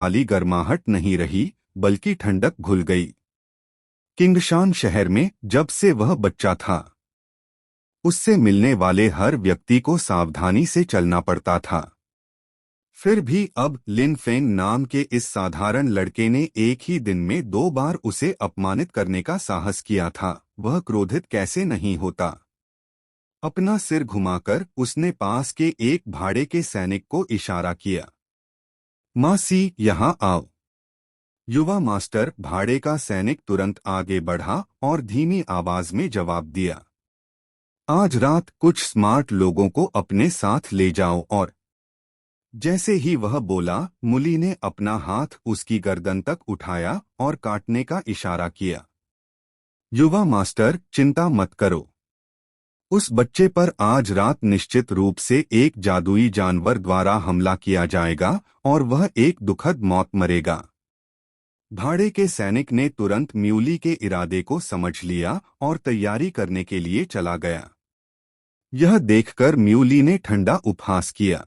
खाली गर्माहट नहीं रही, बल्कि ठंडक घुल गई। किंगशान शहर में जब से वह बच्चा था, उससे मिलने वाले हर व्यक्ति को सावधानी से चलना पड़ता था। फिर भी अब लिन फेंग नाम के इस साधारण लड़के ने एक ही दिन में 2 बार उसे अपमानित करने का साहस किया था। वह क्रोधित कैसे नहीं होता। अपना सिर घुमाकर उसने पास के एक भाड़े के सैनिक को इशारा किया। मासी, यहाँ आओ। युवा मास्टर भाड़े का सैनिक तुरंत आगे बढ़ा और धीमी आवाज में जवाब दिया, आज रात कुछ स्मार्ट लोगों को अपने साथ ले जाओ। और जैसे ही वह बोला, मुली ने अपना हाथ उसकी गर्दन तक उठाया और काटने का इशारा किया। युवा मास्टर, चिंता मत करो। उस बच्चे पर आज रात निश्चित रूप से एक जादुई जानवर द्वारा हमला किया जाएगा और वह एक दुखद मौत मरेगा। भाड़े के सैनिक ने तुरंत म्यूली के इरादे को समझ लिया और तैयारी करने के लिए चला गया। यह देखकर म्यूली ने ठंडा उपहास किया।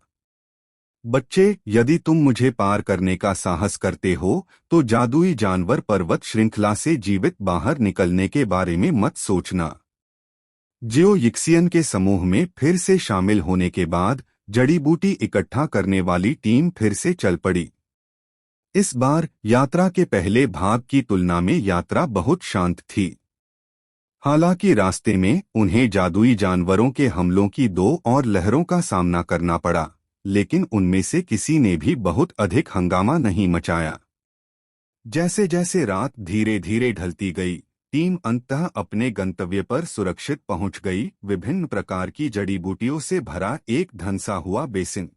बच्चे, यदि तुम मुझे पार करने का साहस करते हो तो जादुई जानवर पर्वत श्रृंखला से जीवित बाहर निकलने के बारे में मत सोचना। जियो यिक्सियन के समूह में फिर से शामिल होने के बाद जड़ी बूटी इकट्ठा करने वाली टीम फिर से चल पड़ी। इस बार यात्रा के पहले भाग की तुलना में यात्रा बहुत शांत थी। हालांकि रास्ते में उन्हें जादुई जानवरों के हमलों की 2 और लहरों का सामना करना पड़ा, लेकिन उनमें से किसी ने भी बहुत अधिक हंगामा नहीं मचाया। जैसे जैसे रात धीरे धीरे ढलती गई, टीम अंततः अपने गंतव्य पर सुरक्षित पहुंच गई। विभिन्न प्रकार की जड़ी बूटियों से भरा एक धंसा हुआ बेसिन।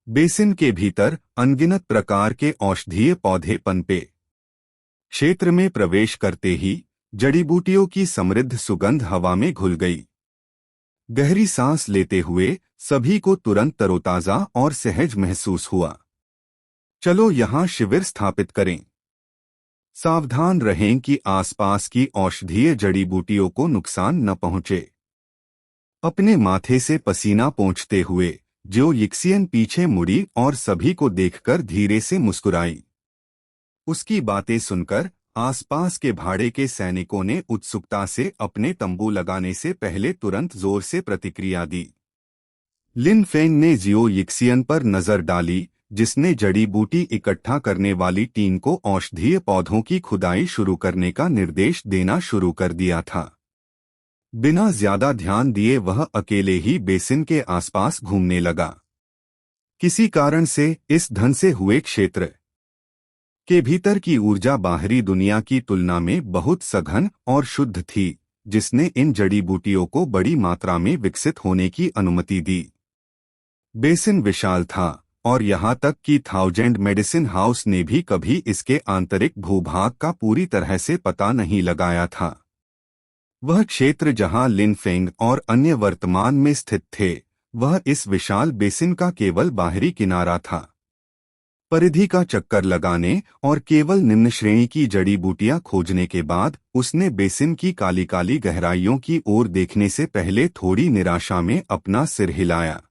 बेसिन के भीतर अनगिनत प्रकार के औषधीय पौधे पनपे। क्षेत्र में प्रवेश करते ही जड़ी बूटियों की समृद्ध सुगंध हवा में घुल गई। गहरी सांस लेते हुए सभी को तुरंत तरोताजा और सहज महसूस हुआ। चलो यहाँ शिविर स्थापित करें। सावधान रहें कि आसपास की औषधीय जड़ी बूटियों को नुकसान न पहुंचे। अपने माथे से पसीना पोंछते हुए जियो यिक्सियन पीछे मुड़ी और सभी को देखकर धीरे से मुस्कुराई। उसकी बातें सुनकर आसपास के भाड़े के सैनिकों ने उत्सुकता से अपने तंबू लगाने से पहले तुरंत जोर से प्रतिक्रिया दी। लिन फेंग ने जियो यिक्सियन पर नजर डाली, जिसने जड़ी बूटी इकट्ठा करने वाली टीम को औषधीय पौधों की खुदाई शुरू करने का निर्देश देना शुरू कर दिया था। बिना ज्यादा ध्यान दिए वह अकेले ही बेसिन के आसपास घूमने लगा। किसी कारण से इस धंसे हुए क्षेत्र के भीतर की ऊर्जा बाहरी दुनिया की तुलना में बहुत सघन और शुद्ध थी, जिसने इन जड़ी बूटियों को बड़ी मात्रा में विकसित होने की अनुमति दी। बेसिन विशाल था और यहाँ तक कि थाउजेंड मेडिसिन हाउस ने भी कभी इसके आंतरिक भूभाग का पूरी तरह से पता नहीं लगाया था। वह क्षेत्र जहाँ लिन फेंग और अन्य वर्तमान में स्थित थे, वह इस विशाल बेसिन का केवल बाहरी किनारा था। परिधि का चक्कर लगाने और केवल निम्न श्रेणी की जड़ी बूटियां खोजने के बाद उसने बेसिन की काली काली गहराइयों की ओर देखने से पहले थोड़ी निराशा में अपना सिर हिलाया।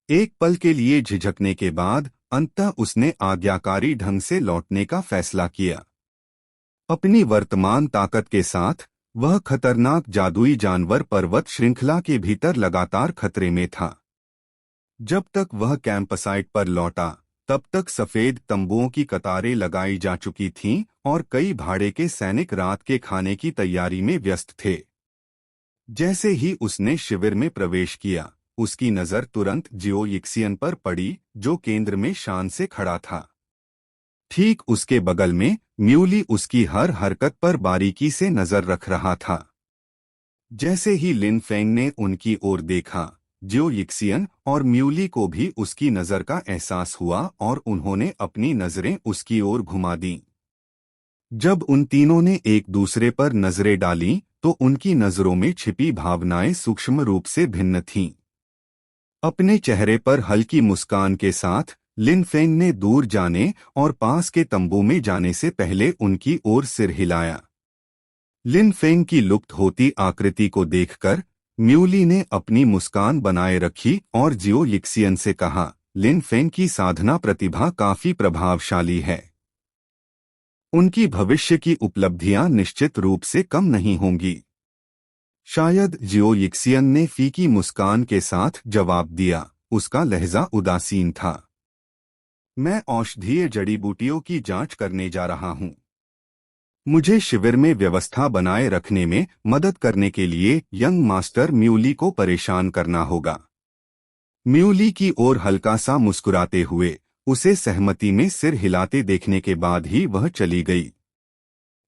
एक पल के लिए झिझकने के बाद अंततः उसने आज्ञाकारी ढंग से लौटने का फैसला किया। अपनी वर्तमान ताकत के साथ वह खतरनाक जादुई जानवर पर्वत श्रृंखला के भीतर लगातार खतरे में था। जब तक वह कैंपसाइट पर लौटा, तब तक सफेद तंबुओं की कतारें लगाई जा चुकी थीं और कई भाड़े के सैनिक रात के खाने की तैयारी में व्यस्त थे। जैसे ही उसने शिविर में प्रवेश किया, उसकी नजर तुरंत जियो यिक्सियन पर पड़ी, जो केंद्र में शान से खड़ा था। ठीक उसके बगल में म्यूली उसकी हर हरकत पर बारीकी से नजर रख रहा था। जैसे ही लिन फेंग ने उनकी ओर देखा, जियो यिक्सियन और म्यूली को भी उसकी नजर का एहसास हुआ और उन्होंने अपनी नजरें उसकी ओर घुमा दीं। जब उन तीनों ने एक दूसरे पर नजरें डालीं, तो उनकी नजरों में छिपी भावनाएं सूक्ष्म रूप से भिन्न थीं। अपने चेहरे पर हल्की मुस्कान के साथ लिन फेंग ने दूर जाने और पास के तंबू में जाने से पहले उनकी ओर सिर हिलाया। लिन फेंग की लुप्त होती आकृति को देखकर म्यूली ने अपनी मुस्कान बनाए रखी और जियो यिक्सियन से कहा, लिन फेंग की साधना प्रतिभा काफी प्रभावशाली है। उनकी भविष्य की उपलब्धियां निश्चित रूप से कम नहीं होंगी। शायद जियो यिक्सियन ने फीकी मुस्कान के साथ जवाब दिया। उसका लहजा उदासीन था। मैं औषधीय जड़ी बूटियों की जांच करने जा रहा हूं। मुझे शिविर में व्यवस्था बनाए रखने में मदद करने के लिए यंग मास्टर म्यूली को परेशान करना होगा। म्यूली की ओर हल्का सा मुस्कुराते हुए उसे सहमति में सिर हिलाते देखने के बाद ही वह चली गई।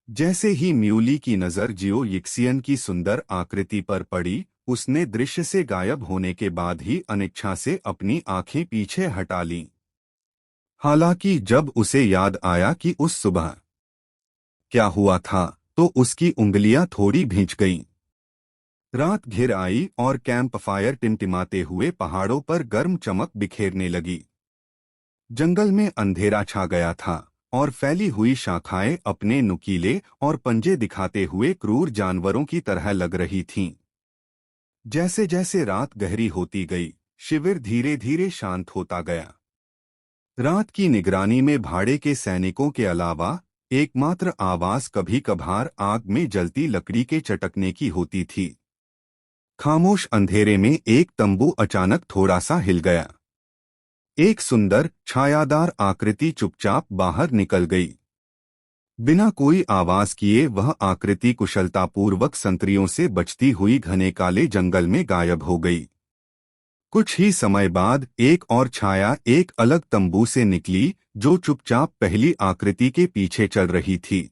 जैसे ही म्यूली की नजर जियो यिक्सियन की सुंदर आकृति पर पड़ी, उसने दृश्य से गायब होने के बाद ही अनिच्छा से अपनी आंखें पीछे हटा लीं। हालांकि जब उसे याद आया कि उस सुबह क्या हुआ था, तो उसकी उंगलियां थोड़ी भींच गईं। रात घिर आई और कैंप फायर टिमटिमाते हुए पहाड़ों पर गर्म चमक बिखेरने लगी। जंगल में अंधेरा छा गया था और फैली हुई शाखाएं अपने नुकीले और पंजे दिखाते हुए क्रूर जानवरों की तरह लग रही थीं। जैसे जैसे रात गहरी होती गई, शिविर धीरे धीरे शांत होता गया। रात की निगरानी में भाड़े के सैनिकों के अलावा एकमात्र आवाज कभी कभार आग में जलती लकड़ी के चटकने की होती थी। खामोश अंधेरे में एक तंबू अचानक थोड़ा सा हिल गया। एक सुंदर छायादार आकृति चुपचाप बाहर निकल गई। बिना कोई आवाज किए वह आकृति कुशलतापूर्वक संतरियों से बचती हुई घने काले जंगल में गायब हो गई। कुछ ही समय बाद एक और छाया एक अलग तंबू से निकली, जो चुपचाप पहली आकृति के पीछे चल रही थी।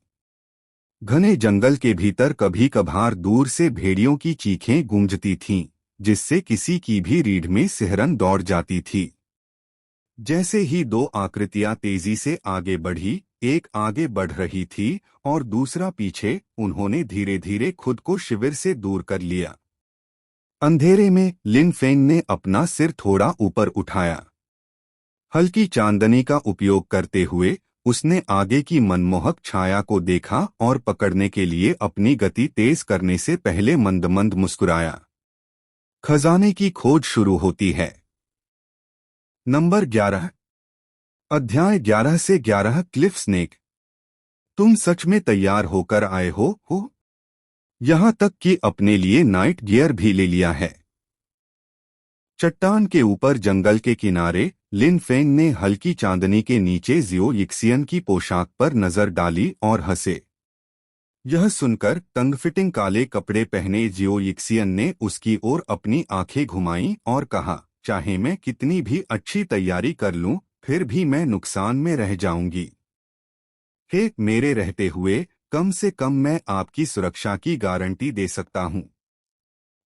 घने जंगल के भीतर कभी कभार दूर से भेड़ियों की चीखें गूंजती थीं, जिससे किसी की भी रीढ़ में सिहरन दौड़ जाती थी। जैसे ही दो आकृतियां तेजी से आगे बढ़ी, एक आगे बढ़ रही थी और दूसरा पीछे, उन्होंने धीरे धीरे खुद को शिविर से दूर कर लिया। अंधेरे में लिन फेंग ने अपना सिर थोड़ा ऊपर उठाया। हल्की चांदनी का उपयोग करते हुए उसने आगे की मनमोहक छाया को देखा और पकड़ने के लिए अपनी गति तेज करने से पहले मंद मंद मुस्कुराया। खजाने की खोज शुरू होती है। नंबर 11। अध्याय 11 से 11। Cliff snake. तुम सच में तैयार होकर आए हो? यहां तक कि अपने लिए नाइट गियर भी ले लिया है। चट्टान के ऊपर जंगल के किनारे लिन फेंग ने हल्की चांदनी के नीचे जियो यिक्सियन की पोशाक पर नजर डाली और हंसे। यह सुनकर तंग फिटिंग काले कपड़े पहने जियो यिक्सियन ने उसकी ओर अपनी आंखें घुमाईं और कहा, चाहे मैं कितनी भी अच्छी तैयारी कर लूं, फिर भी मैं नुकसान में रह जाऊंगी। हे, मेरे रहते हुए कम से कम मैं आपकी सुरक्षा की गारंटी दे सकता हूं।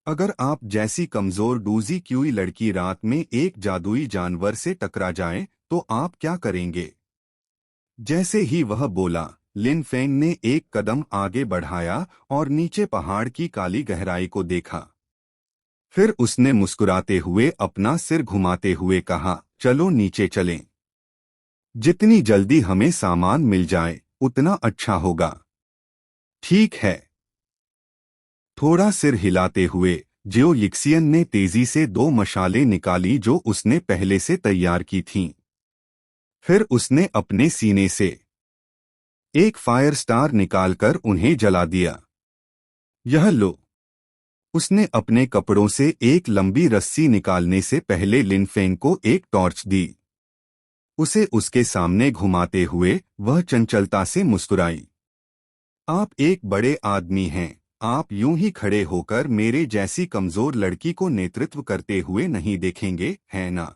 अगर आप जैसी कमजोर डूजी क्यूई लड़की रात में एक जादुई जानवर से टकरा जाए, तो आप क्या करेंगे? जैसे ही वह बोला, लिन फेंग ने एक कदम आगे बढ़ाया और नीचे पहाड़ की काली गहराई को देखा। फिर उसने मुस्कुराते हुए अपना सिर घुमाते हुए कहा, चलो नीचे चलें। जितनी जल्दी हमें सामान मिल जाए, उतना अच्छा होगा। ठीक है। थोड़ा सिर हिलाते हुए जियो यिक्सियन ने तेजी से दो मशालें निकाली जो उसने पहले से तैयार की थीं। फिर उसने अपने सीने से एक फायर स्टार निकालकर उन्हें जला दिया। यह लो। उसने अपने कपड़ों से एक लंबी रस्सी निकालने से पहले लिन फेंग को एक टॉर्च दी। उसे उसके सामने घुमाते हुए वह चंचलता से मुस्कुराई। आप एक बड़े आदमी हैं। आप यूं ही खड़े होकर मेरे जैसी कमजोर लड़की को नेतृत्व करते हुए नहीं देखेंगे, है ना?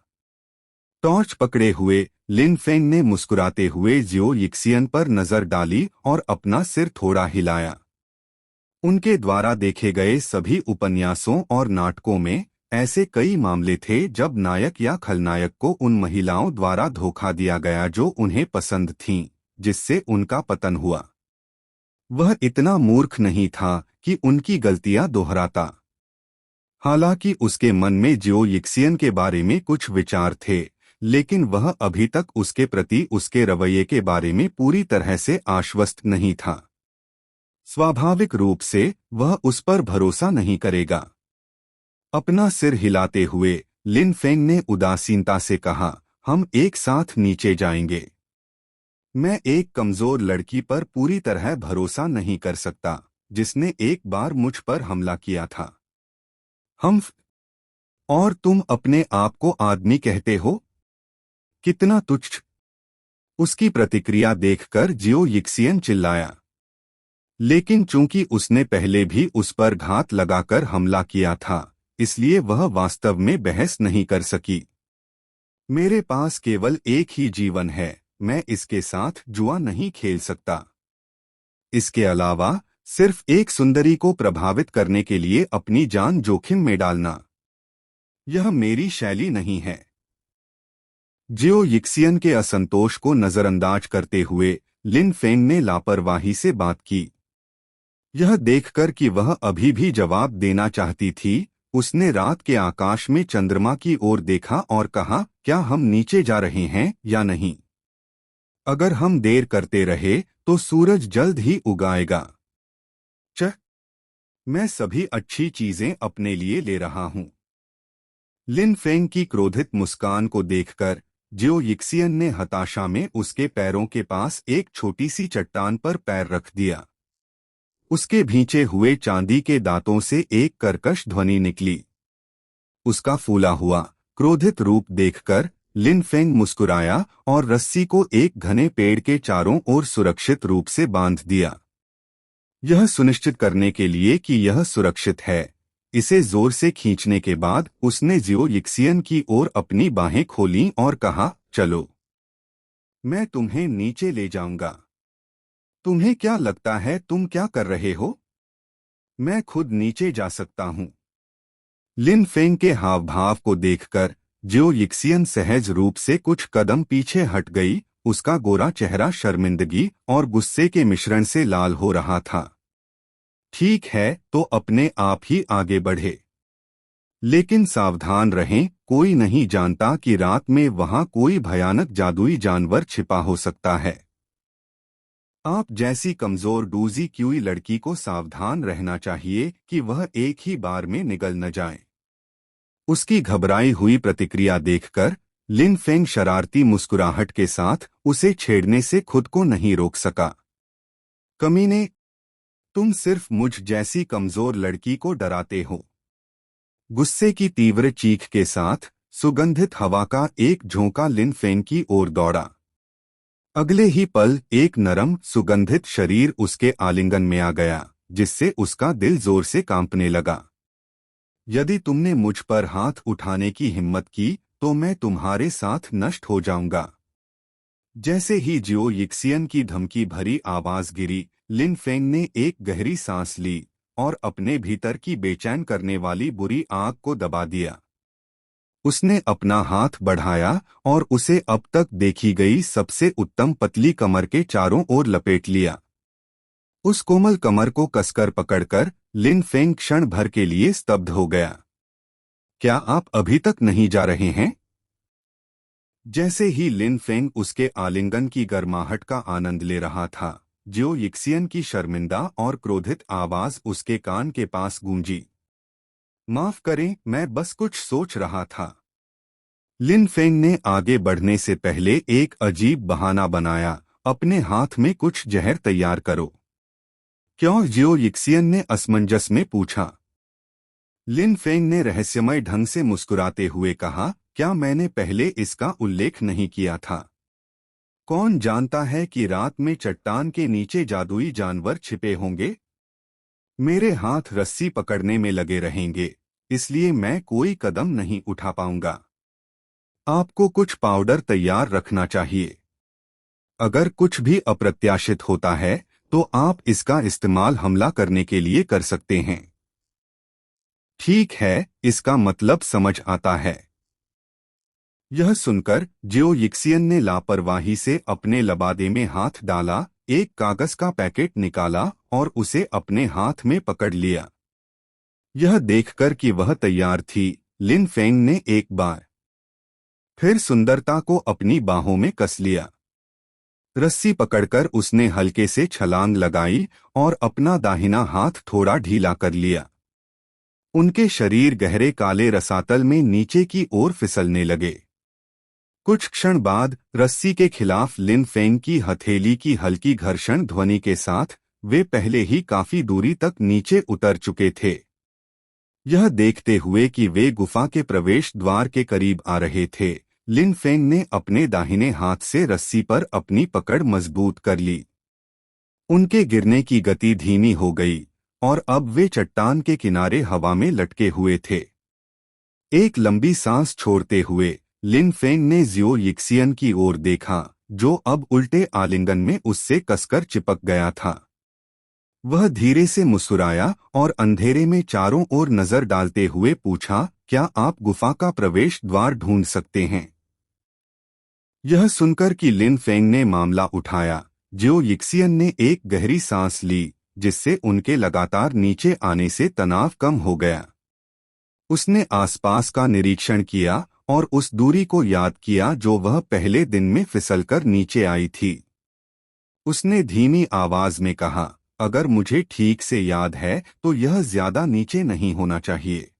टॉर्च पकड़े हुए लिन फेंग ने मुस्कुराते हुए जियो यिक्सियन पर नजर डाली और अपना सिर थोड़ा हिलाया। उनके द्वारा देखे गए सभी उपन्यासों और नाटकों में ऐसे कई मामले थे जब नायक या खलनायक को उन महिलाओं द्वारा धोखा दिया गया जो उन्हें पसंद थीं, जिससे उनका पतन हुआ। वह इतना मूर्ख नहीं था कि उनकी गलतियां दोहराता। हालांकि उसके मन में जियो यिक्सियन के बारे में कुछ विचार थे, लेकिन वह अभी तक उसके प्रति उसके रवैये के बारे में पूरी तरह से आश्वस्त नहीं था। स्वाभाविक रूप से वह उस पर भरोसा नहीं करेगा। अपना सिर हिलाते हुए लिन फेंग ने उदासीनता से कहा, हम एक साथ नीचे जाएंगे। मैं एक कमजोर लड़की पर पूरी तरह भरोसा नहीं कर सकता, जिसने एक बार मुझ पर हमला किया था। हम और तुम अपने आप को आदमी कहते हो? कितना तुच्छ! उसकी प्रतिक्रिया देखकर जियो यिक्सियन चिल्लाया। लेकिन चूंकि उसने पहले भी उस पर घात लगाकर हमला किया था, इसलिए वह वास्तव में बहस नहीं कर सकी। मेरे पास केवल एक ही जीवन है, मैं इसके साथ जुआ नहीं खेल सकता। इसके अलावा सिर्फ एक सुंदरी को प्रभावित करने के लिए अपनी जान जोखिम में डालना, यह मेरी शैली नहीं है। जियो यिक्सियन के असंतोष को नजरअंदाज करते हुए लिन फेंग ने लापरवाही से बात की। यह देखकर कि वह अभी भी जवाब देना चाहती थी, उसने रात के आकाश में चंद्रमा की ओर देखा और कहा, क्या हम नीचे जा रहे हैं या नहीं? अगर हम देर करते रहे तो सूरज जल्द ही उगाएगा। मैं सभी अच्छी चीजें अपने लिए ले रहा हूं। लिन फेंग की क्रोधित मुस्कान को देखकर जियो यिक्सियन ने हताशा में उसके पैरों के पास एक छोटी सी चट्टान पर पैर रख दिया। उसके भींचे हुए चांदी के दांतों से एक कर्कश ध्वनि निकली। उसका फूला हुआ क्रोधित रूप देखकर लिन फेंग मुस्कुराया और रस्सी को एक घने पेड़ के चारों ओर सुरक्षित रूप से बांध दिया। यह सुनिश्चित करने के लिए कि यह सुरक्षित है, इसे जोर से खींचने के बाद उसने जियो यिक्सियन की ओर अपनी बाहें खोलीं और कहा, चलो, मैं तुम्हें नीचे ले जाऊंगा। तुम्हें क्या लगता है तुम क्या कर रहे हो? मैं खुद नीचे जा सकता हूं। लिन फेंग के हाव भाव को देखकर जियो यिक्सियन सहज रूप से कुछ कदम पीछे हट गई। उसका गोरा चेहरा शर्मिंदगी और गुस्से के मिश्रण से लाल हो रहा था। ठीक है, तो अपने आप ही आगे बढ़े, लेकिन सावधान रहें, कोई नहीं जानता कि रात में वहां कोई भयानक जादुई जानवर छिपा हो सकता है। आप जैसी कमजोर डूजी क्यूई लड़की को सावधान रहना चाहिए कि वह एक ही बार में निगल न जाए। उसकी घबराई हुई प्रतिक्रिया देखकर लिन फेंग शरारती मुस्कुराहट के साथ उसे छेड़ने से खुद को नहीं रोक सका। कमीने, तुम सिर्फ मुझ जैसी कमजोर लड़की को डराते हो। गुस्से की तीव्र चीख के साथ सुगंधित हवा का एक झोंका लिन फेंग की ओर दौड़ा। अगले ही पल एक नरम सुगंधित शरीर उसके आलिंगन में आ गया, जिससे उसका दिल जोर से कांपने लगा। यदि तुमने मुझ पर हाथ उठाने की हिम्मत की तो मैं तुम्हारे साथ नष्ट हो जाऊंगा। जैसे ही जियो यिक्सियन की धमकी भरी आवाज गिरी, लिन फेंग ने एक गहरी सांस ली और अपने भीतर की बेचैन करने वाली बुरी आग को दबा दिया। उसने अपना हाथ बढ़ाया और उसे अब तक देखी गई सबसे उत्तम पतली कमर के चारों ओर लपेट लिया। उस कोमल कमर को कसकर पकड़कर लिन फेंग क्षण भर के लिए स्तब्ध हो गया। क्या आप अभी तक नहीं जा रहे हैं? जैसे ही लिन फेंग उसके आलिंगन की गर्माहट का आनंद ले रहा था, जियो यिक्सियन की शर्मिंदा और क्रोधित आवाज उसके कान के पास गूंजी। माफ करें, मैं बस कुछ सोच रहा था। लिन फेंग ने आगे बढ़ने से पहले एक अजीब बहाना बनाया, अपने हाथ में कुछ जहर तैयार करो। क्यों? जियो यिक्सियन ने असमंजस में पूछा। लिन फेंग ने रहस्यमय ढंग से मुस्कुराते हुए कहा, क्या मैंने पहले इसका उल्लेख नहीं किया था? कौन जानता है कि रात में चट्टान के नीचे जादुई जानवर छिपे होंगे? मेरे हाथ रस्सी पकड़ने में लगे रहेंगे, इसलिए मैं कोई कदम नहीं उठा पाऊंगा। आपको कुछ पाउडर तैयार रखना चाहिए। अगर कुछ भी अप्रत्याशित होता है तो आप इसका इस्तेमाल हमला करने के लिए कर सकते हैं। ठीक है, इसका मतलब समझ आता है। यह सुनकर जियो यिक्सियन ने लापरवाही से अपने लबादे में हाथ डाला, एक कागज का पैकेट निकाला और उसे अपने हाथ में पकड़ लिया। यह देखकर कि वह तैयार थी, लिन फेंग ने एक बार फिर सुंदरता को अपनी बाहों में कस लिया। रस्सी पकड़कर उसने हल्के से छलांग लगाई और अपना दाहिना हाथ थोड़ा ढीला कर लिया। उनके शरीर गहरे काले रसातल में नीचे की ओर फिसलने लगे। कुछ क्षण बाद रस्सी के खिलाफ लिन फेंग की हथेली की हल्की घर्षण ध्वनि के साथ वे पहले ही काफी दूरी तक नीचे उतर चुके थे। यह देखते हुए कि वे गुफा के प्रवेश द्वार के करीब आ रहे थे, लिन फेंग ने अपने दाहिने हाथ से रस्सी पर अपनी पकड़ मजबूत कर ली। उनके गिरने की गति धीमी हो गई और अब वे चट्टान के किनारे हवा में लटके हुए थे। एक लंबी सांस छोड़ते हुए लिन फेंग ने जियो यिक्सियन की ओर देखा, जो अब उल्टे आलिंगन में उससे कसकर चिपक गया था। वह धीरे से मुस्कुराया और अंधेरे में चारों ओर नजर डालते हुए पूछा, क्या आप गुफा का प्रवेश द्वार ढूंढ सकते हैं? यह सुनकर कि लिन फेंग ने मामला उठाया, जियो यिक्सियन ने एक गहरी सांस ली, जिससे उनके लगातार नीचे आने से तनाव कम हो गया। उसने आसपास का निरीक्षण किया और उस दूरी को याद किया जो वह पहले दिन में फिसलकर नीचे आई थी। उसने धीमी आवाज में कहा, अगर मुझे ठीक से याद है तो यह ज्यादा नीचे नहीं होना चाहिए।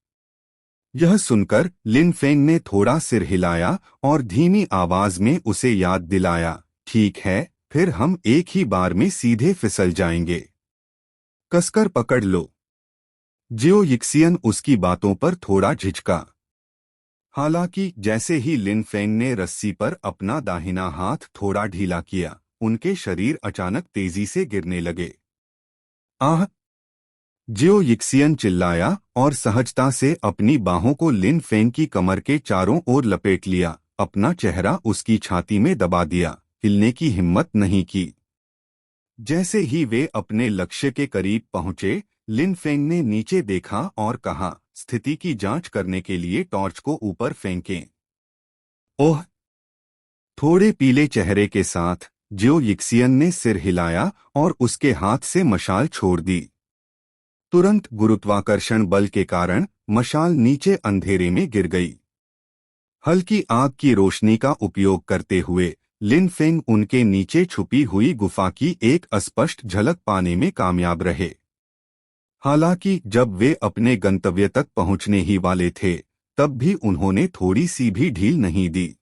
यह सुनकर लिन फेंग ने थोड़ा सिर हिलाया और धीमी आवाज में उसे याद दिलाया, ठीक है, फिर हम एक ही बार में सीधे फिसल जाएंगे। कसकर पकड़ लो। जियो यिक्सियन उसकी बातों पर थोड़ा झिझका। हालांकि जैसे ही लिन फेंग ने रस्सी पर अपना दाहिना हाथ थोड़ा ढीला किया, उनके शरीर अचानक तेजी से गिरने लगे। आह! जियो यिक्सियन चिल्लाया और सहजता से अपनी बाहों को लिन फेंग की कमर के चारों ओर लपेट लिया, अपना चेहरा उसकी छाती में दबा दिया, हिलने की हिम्मत नहीं की। जैसे ही वे अपने लक्ष्य के करीब पहुंचे, लिन फेंग ने नीचे देखा और कहा, स्थिति की जांच करने के लिए टॉर्च को ऊपर फेंकें। ओह! थोड़े पीले चेहरे के साथ जियो यिक्सियन ने सिर हिलाया और उसके हाथ से मशाल छोड़ दी। तुरंत गुरुत्वाकर्षण बल के कारण मशाल नीचे अंधेरे में गिर गई। हल्की आग की रोशनी का उपयोग करते हुए लिन फेंग उनके नीचे छुपी हुई गुफा की एक अस्पष्ट झलक पाने में कामयाब रहे। हालांकि जब वे अपने गंतव्य तक पहुंचने ही वाले थे, तब भी उन्होंने थोड़ी सी भी ढील नहीं दी।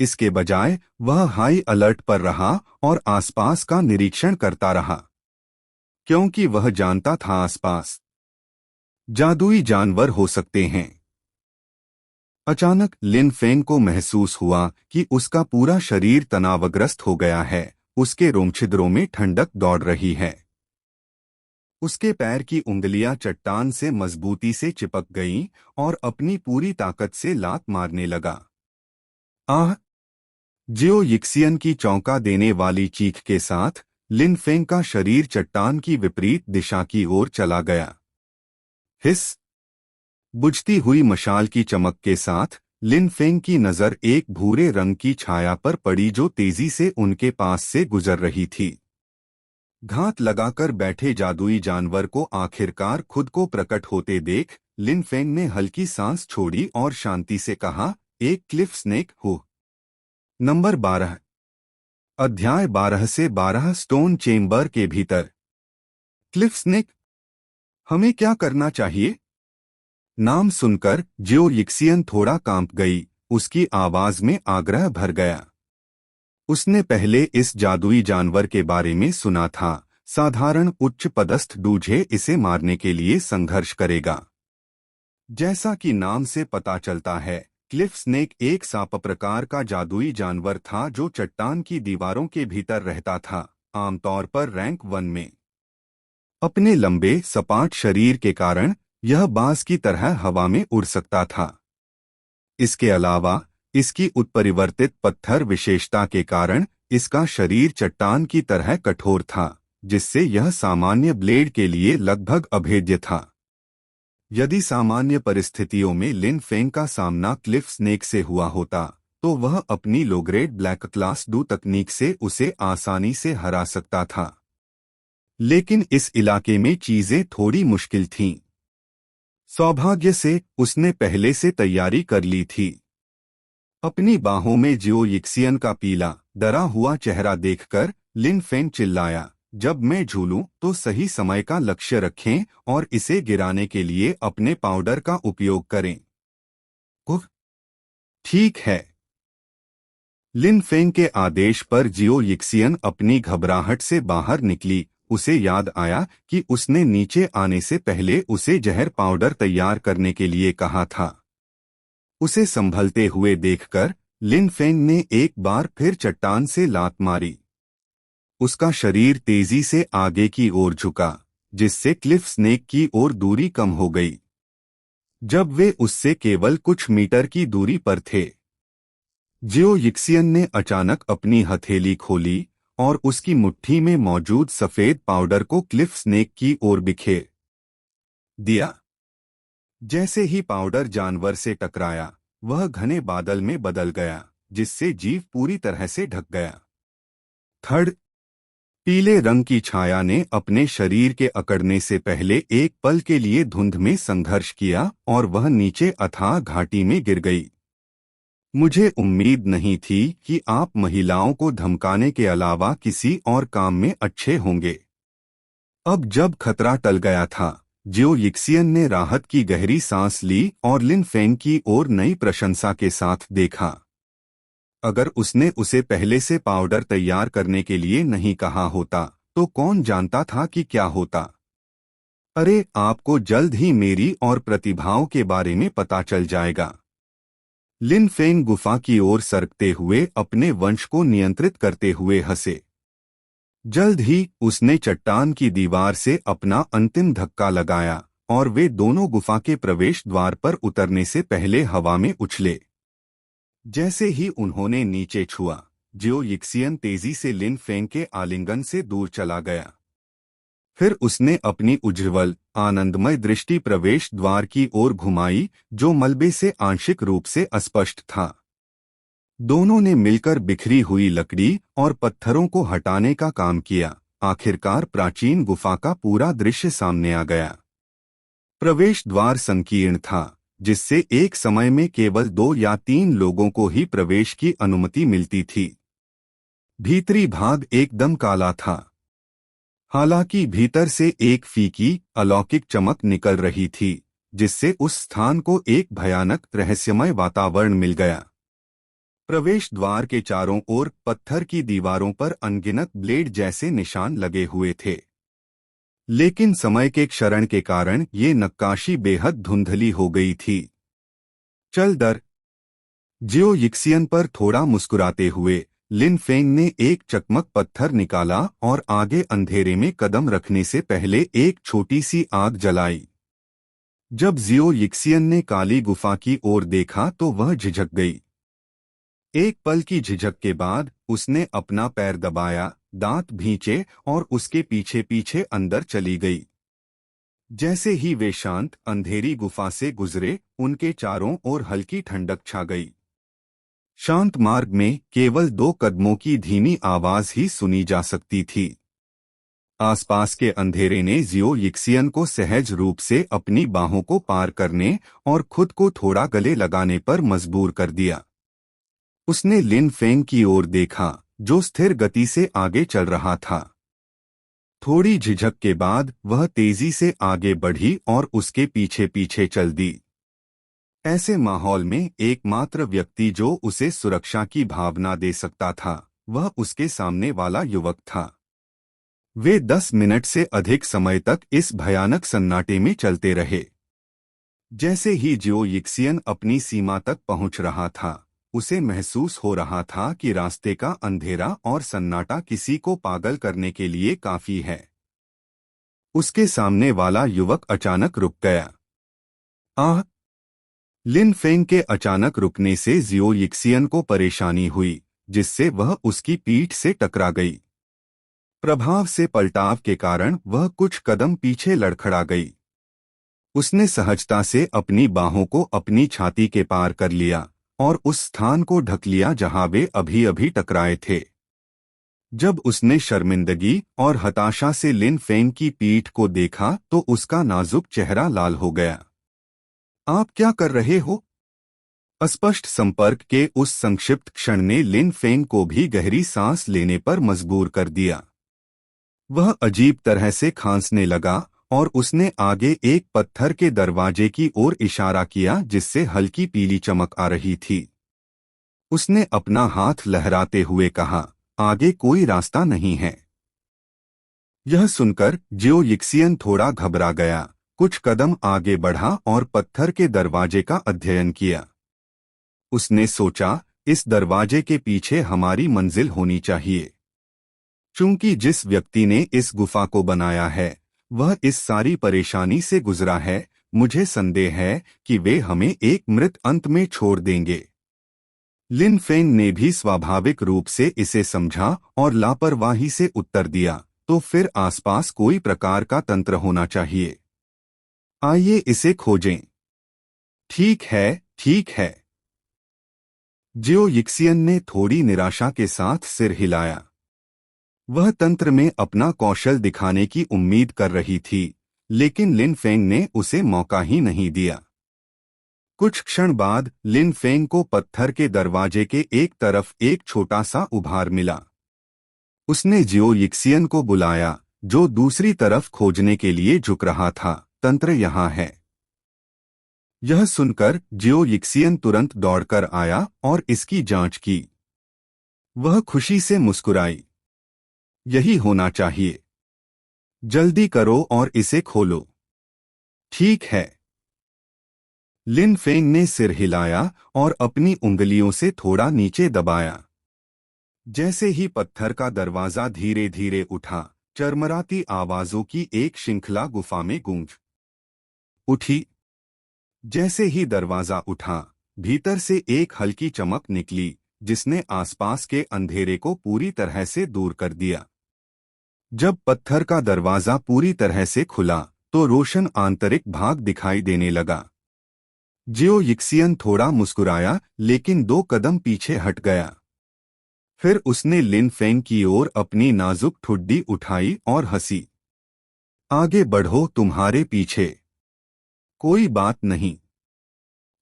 इसके बजाय वह हाई अलर्ट पर रहा और आसपास का निरीक्षण करता रहा, क्योंकि वह जानता था आसपास जादुई जानवर हो सकते हैं। अचानक लिन फेंग को महसूस हुआ कि उसका पूरा शरीर तनावग्रस्त हो गया है, उसके रोमछिद्रों में ठंडक दौड़ रही है। उसके पैर की उंगलियां चट्टान से मजबूती से चिपक गईं और अपनी पूरी ताकत से लात मारने लगा। आह! जियो यिक्सियन की चौंका देने वाली चीख के साथ लिन फेंग का शरीर चट्टान की विपरीत दिशा की ओर चला गया। हिस! बुझती हुई मशाल की चमक के साथ लिन फेंग की नजर एक भूरे रंग की छाया पर पड़ी जो तेजी से उनके पास से गुजर रही थी। घात लगाकर बैठे जादुई जानवर को आखिरकार खुद को प्रकट होते देख लिन फेंग ने हल्की सांस छोड़ी और शांति से कहा, एक क्लिफ स्नेक हो। नंबर 12। अध्याय 12 से 12 स्टोन चेम्बर के भीतर। क्लिफ स्नेक, हमें क्या करना चाहिए? नाम सुनकर जियो यिक्सियन थोड़ा कांप गई, उसकी आवाज में आग्रह भर गया। उसने पहले इस जादुई जानवर के बारे में सुना था, साधारण उच्च पदस्थ डूझे इसे मारने के लिए संघर्ष करेगा। जैसा कि नाम से पता चलता है, क्लिफ स्नेक एक सांप प्रकार का जादुई जानवर था जो चट्टान की दीवारों के भीतर रहता था, आमतौर पर रैंक 1 में। अपने लंबे सपाट शरीर के कारण यह बाज की तरह हवा में उड़ सकता था। इसके अलावा इसकी उत्परिवर्तित पत्थर विशेषता के कारण इसका शरीर चट्टान की तरह कठोर था, जिससे यह सामान्य ब्लेड के लिए लगभग अभेद्य था। यदि सामान्य परिस्थितियों में लिन फेंग का सामना क्लिफ स्नेक से हुआ होता, तो वह अपनी लोग्रेड ब्लैक क्लास 2 तकनीक से उसे आसानी से हरा सकता था। लेकिन इस इलाके में चीजें थोड़ी मुश्किल थीं। सौभाग्य से उसने पहले से तैयारी कर ली थी। अपनी बाहों में जियो यिक्सियन का पीला, डरा हुआ चेहरा देखकर लिन फेंग चिल्लाया, जब मैं झूलूं तो सही समय का लक्ष्य रखें और इसे गिराने के लिए अपने पाउडर का उपयोग करें। उफ, ठीक है। लिन फेंग के आदेश पर जियो यिक्सियन अपनी घबराहट से बाहर निकली। उसे याद आया कि उसने नीचे आने से पहले उसे जहर पाउडर तैयार करने के लिए कहा था। उसे संभलते हुए देखकर लिन फेंग ने एक बार फिर चट्टान से लात मारी। उसका शरीर तेजी से आगे की ओर झुका, जिससे क्लिफ स्नेक की ओर दूरी कम हो गई। जब वे उससे केवल कुछ मीटर की दूरी पर थे, जियो यिक्सियन ने अचानक अपनी हथेली खोली और उसकी मुट्ठी में मौजूद सफेद पाउडर को क्लिफ स्नेक की ओर बिखेर दिया। जैसे ही पाउडर जानवर से टकराया, वह घने बादल में बदल गया, जिससे जीव पूरी तरह से ढक गया। थर्ड, पीले रंग की छाया ने अपने शरीर के अकड़ने से पहले एक पल के लिए धुंध में संघर्ष किया और वह नीचे अथाह घाटी में गिर गई। मुझे उम्मीद नहीं थी कि आप महिलाओं को धमकाने के अलावा किसी और काम में अच्छे होंगे। अब जब खतरा टल गया था, जियो यिक्सियन ने राहत की गहरी सांस ली और लिन फेंग की ओर नई प्रशंसा के साथ देखा। अगर उसने उसे पहले से पाउडर तैयार करने के लिए नहीं कहा होता, तो कौन जानता था कि क्या होता। अरे, आपको जल्द ही मेरी और प्रतिभाओं के बारे में पता चल जाएगा। लिन फेंग गुफा की ओर सरकते हुए अपने वंश को नियंत्रित करते हुए हंसे। जल्द ही उसने चट्टान की दीवार से अपना अंतिम धक्का लगाया और वे दोनों गुफा के प्रवेश द्वार पर उतरने से पहले हवा में उछले। जैसे ही उन्होंने नीचे छुआ, जियो यिक्सियन तेजी से लिन फेंग के आलिंगन से दूर चला गया। फिर उसने अपनी उज्ज्वल, आनंदमय दृष्टि प्रवेश द्वार की ओर घुमाई, जो मलबे से आंशिक रूप से अस्पष्ट था। दोनों ने मिलकर बिखरी हुई लकड़ी और पत्थरों को हटाने का काम किया। आखिरकार प्राचीन गुफा का पूरा दृश्य सामने आ गया। प्रवेश द्वार संकीर्ण था, जिससे एक समय में केवल 2 या 3 लोगों को ही प्रवेश की अनुमति मिलती थी। भीतरी भाग एकदम काला था। हालांकि भीतर से एक फीकी, अलौकिक चमक निकल रही थी, जिससे उस स्थान को एक भयानक, रहस्यमय वातावरण मिल गया। प्रवेश द्वार के चारों ओर पत्थर की दीवारों पर अनगिनत ब्लेड जैसे निशान लगे हुए थे, लेकिन समय के क्षरण के कारण ये नक्काशी बेहद धुंधली हो गई थी। चल दर, जियो यिक्सियन पर थोड़ा मुस्कुराते हुए लिन फेंग ने एक चकमक पत्थर निकाला और आगे अंधेरे में कदम रखने से पहले एक छोटी सी आग जलाई। जब जियो यिक्सियन ने काली गुफा की ओर देखा तो वह झिझक गई। एक पल की झिझक के बाद उसने अपना पैर दबाया, दांत भींचे और उसके पीछे पीछे अंदर चली गई। जैसे ही वे शांत, अंधेरी गुफा से गुजरे, उनके चारों ओर हल्की ठंडक छा गई। शांत मार्ग में केवल 2 कदमों की धीमी आवाज ही सुनी जा सकती थी। आसपास के अंधेरे ने जियो यिक्सियन को सहज रूप से अपनी बाहों को पार करने और खुद को थोड़ा गले लगाने पर मजबूर कर दिया। उसने लिन फेंग की ओर देखा, जो स्थिर गति से आगे चल रहा था। थोड़ी झिझक के बाद वह तेजी से आगे बढ़ी और उसके पीछे पीछे चल दी। ऐसे माहौल में एकमात्र व्यक्ति जो उसे सुरक्षा की भावना दे सकता था, वह उसके सामने वाला युवक था। वे 10 मिनट से अधिक समय तक इस भयानक सन्नाटे में चलते रहे। जैसे ही जियो यिक्सियन अपनी सीमा तक पहुंच रहा था, उसे महसूस हो रहा था कि रास्ते का अंधेरा और सन्नाटा किसी को पागल करने के लिए काफी है। उसके सामने वाला युवक अचानक रुक गया। आह! लिन फेंग के अचानक रुकने से जियो यिक्सियन को परेशानी हुई, जिससे वह उसकी पीठ से टकरा गई। प्रभाव से पलटाव के कारण वह कुछ कदम पीछे लड़खड़ा गई। उसने सहजता से अपनी बाहों को अपनी छाती के पार कर लिया और उस स्थान को ढक लिया जहां वे अभी अभी टकराए थे। जब उसने शर्मिंदगी और हताशा से लिन फेंग की पीठ को देखा तो उसका नाजुक चेहरा लाल हो गया। आप क्या कर रहे हो? अस्पष्ट संपर्क के उस संक्षिप्त क्षण ने लिन फेंग को भी गहरी सांस लेने पर मजबूर कर दिया। वह अजीब तरह से खांसने लगा और उसने आगे एक पत्थर के दरवाजे की ओर इशारा किया जिससे हल्की पीली चमक आ रही थी। उसने अपना हाथ लहराते हुए कहा, आगे कोई रास्ता नहीं है। यह सुनकर जियो यिक्सियन थोड़ा घबरा गया, कुछ कदम आगे बढ़ा और पत्थर के दरवाजे का अध्ययन किया। उसने सोचा, इस दरवाजे के पीछे हमारी मंजिल होनी चाहिए। चूंकि जिस व्यक्ति ने इस गुफा को बनाया है वह इस सारी परेशानी से गुजरा है, मुझे संदेह है कि वे हमें एक मृत अंत में छोड़ देंगे। लिन फेंग ने भी स्वाभाविक रूप से इसे समझा और लापरवाही से उत्तर दिया, तो फिर आसपास कोई प्रकार का तंत्र होना चाहिए। आइए इसे खोजें। ठीक है, ठीक है। जियो यिक्सियन ने थोड़ी निराशा के साथ सिर हिलाया। वह तंत्र में अपना कौशल दिखाने की उम्मीद कर रही थी, लेकिन लिन फेंग ने उसे मौका ही नहीं दिया। कुछ क्षण बाद लिन फेंग को पत्थर के दरवाजे के एक तरफ एक छोटा सा उभार मिला। उसने जियो यिक्सियन को बुलाया, जो दूसरी तरफ खोजने के लिए झुक रहा था। तंत्र यहाँ है। यह सुनकर जियो यिक्सियन तुरंत दौड़कर आया और इसकी जांच की। वह खुशी से मुस्कुराई। यही होना चाहिए। जल्दी करो और इसे खोलो। ठीक है। लिन फेंग ने सिर हिलाया और अपनी उंगलियों से थोड़ा नीचे दबाया। जैसे ही पत्थर का दरवाजा धीरे धीरे उठा, चरमराती आवाजों की एक श्रृंखला गुफा में गूंज उठी। जैसे ही दरवाजा उठा, भीतर से एक हल्की चमक निकली, जिसने आसपास के अंधेरे को पूरी तरह से दूर कर दिया। जब पत्थर का दरवाजा पूरी तरह से खुला, तो रोशन आंतरिक भाग दिखाई देने लगा। जियो यिक्सियन थोड़ा मुस्कुराया, लेकिन 2 कदम पीछे हट गया। फिर उसने लिन फेंग की ओर अपनी नाजुक ठुड्डी उठाई और हंसी। आगे बढ़ो, तुम्हारे पीछे कोई बात नहीं।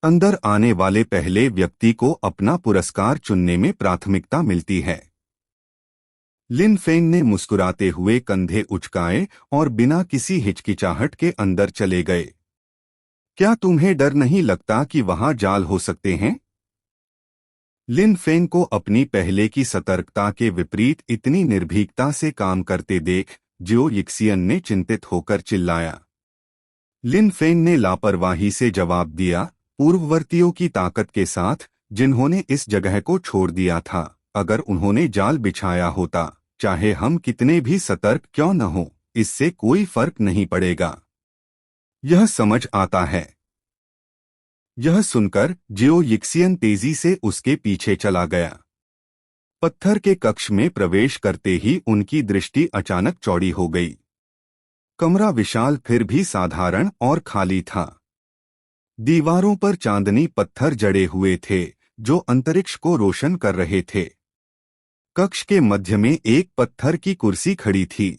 अंदर आने वाले पहले व्यक्ति को अपना पुरस्कार चुनने में प्राथमिकता मिलती है। लिन फेंग ने मुस्कुराते हुए कंधे उचकाए और बिना किसी हिचकिचाहट के अंदर चले गए। क्या तुम्हें डर नहीं लगता कि वहां जाल हो सकते हैं? लिन फेंग को अपनी पहले की सतर्कता के विपरीत इतनी निर्भीकता से काम करते देख जियो यिक्सियन ने चिंतित होकर चिल्लाया। लिन फेंग ने लापरवाही से जवाब दिया, पूर्ववर्तियों की ताकत के साथ जिन्होंने इस जगह को छोड़ दिया था, अगर उन्होंने जाल बिछाया होता, चाहे हम कितने भी सतर्क क्यों न हो, इससे कोई फर्क नहीं पड़ेगा। यह समझ आता है। यह सुनकर जियो यिक्सियन तेजी से उसके पीछे चला गया। पत्थर के कक्ष में प्रवेश करते ही उनकी दृष्टि अचानक चौड़ी हो गई। कमरा विशाल फिर भी साधारण और खाली था। दीवारों पर चांदनी पत्थर जड़े हुए थे, जो अंतरिक्ष को रोशन कर रहे थे। कक्ष के मध्य में एक पत्थर की कुर्सी खड़ी थी।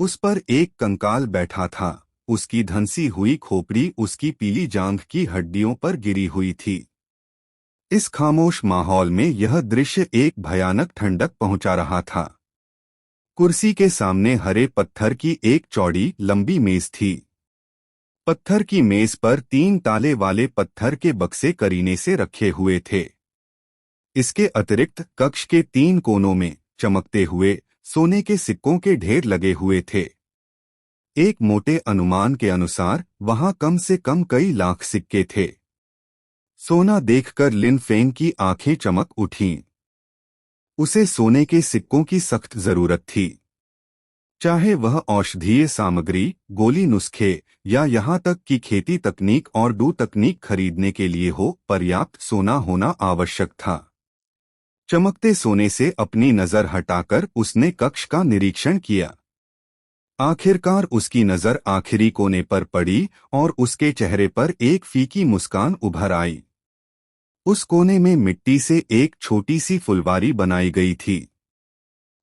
उस पर एक कंकाल बैठा था। उसकी धंसी हुई खोपड़ी उसकी पीली जांघ की हड्डियों पर गिरी हुई थी। इस खामोश माहौल में यह दृश्य एक भयानक ठंडक पहुंचा रहा था। कुर्सी के सामने हरे पत्थर की एक चौड़ी लंबी मेज थी। पत्थर की मेज पर 3 ताले वाले पत्थर के बक्से करीने से रखे हुए थे। इसके अतिरिक्त कक्ष के 3 कोनों में चमकते हुए सोने के सिक्कों के ढेर लगे हुए थे। एक मोटे अनुमान के अनुसार वहां कम से कम कई लाख सिक्के थे। सोना देखकर लिन फेंग की आंखें चमक उठीं। उसे सोने के सिक्कों की सख्त जरूरत थी। चाहे वह औषधीय सामग्री, गोली नुस्खे या यहां तक कि खेती तकनीक और डू तकनीक खरीदने के लिए हो, पर्याप्त सोना होना आवश्यक था। चमकते सोने से अपनी नजर हटाकर उसने कक्ष का निरीक्षण किया। आखिरकार उसकी नजर आखिरी कोने पर पड़ी और उसके चेहरे पर एक फीकी मुस्कान उभर आई। उस कोने में मिट्टी से एक छोटी सी फुलवारी बनाई गई थी।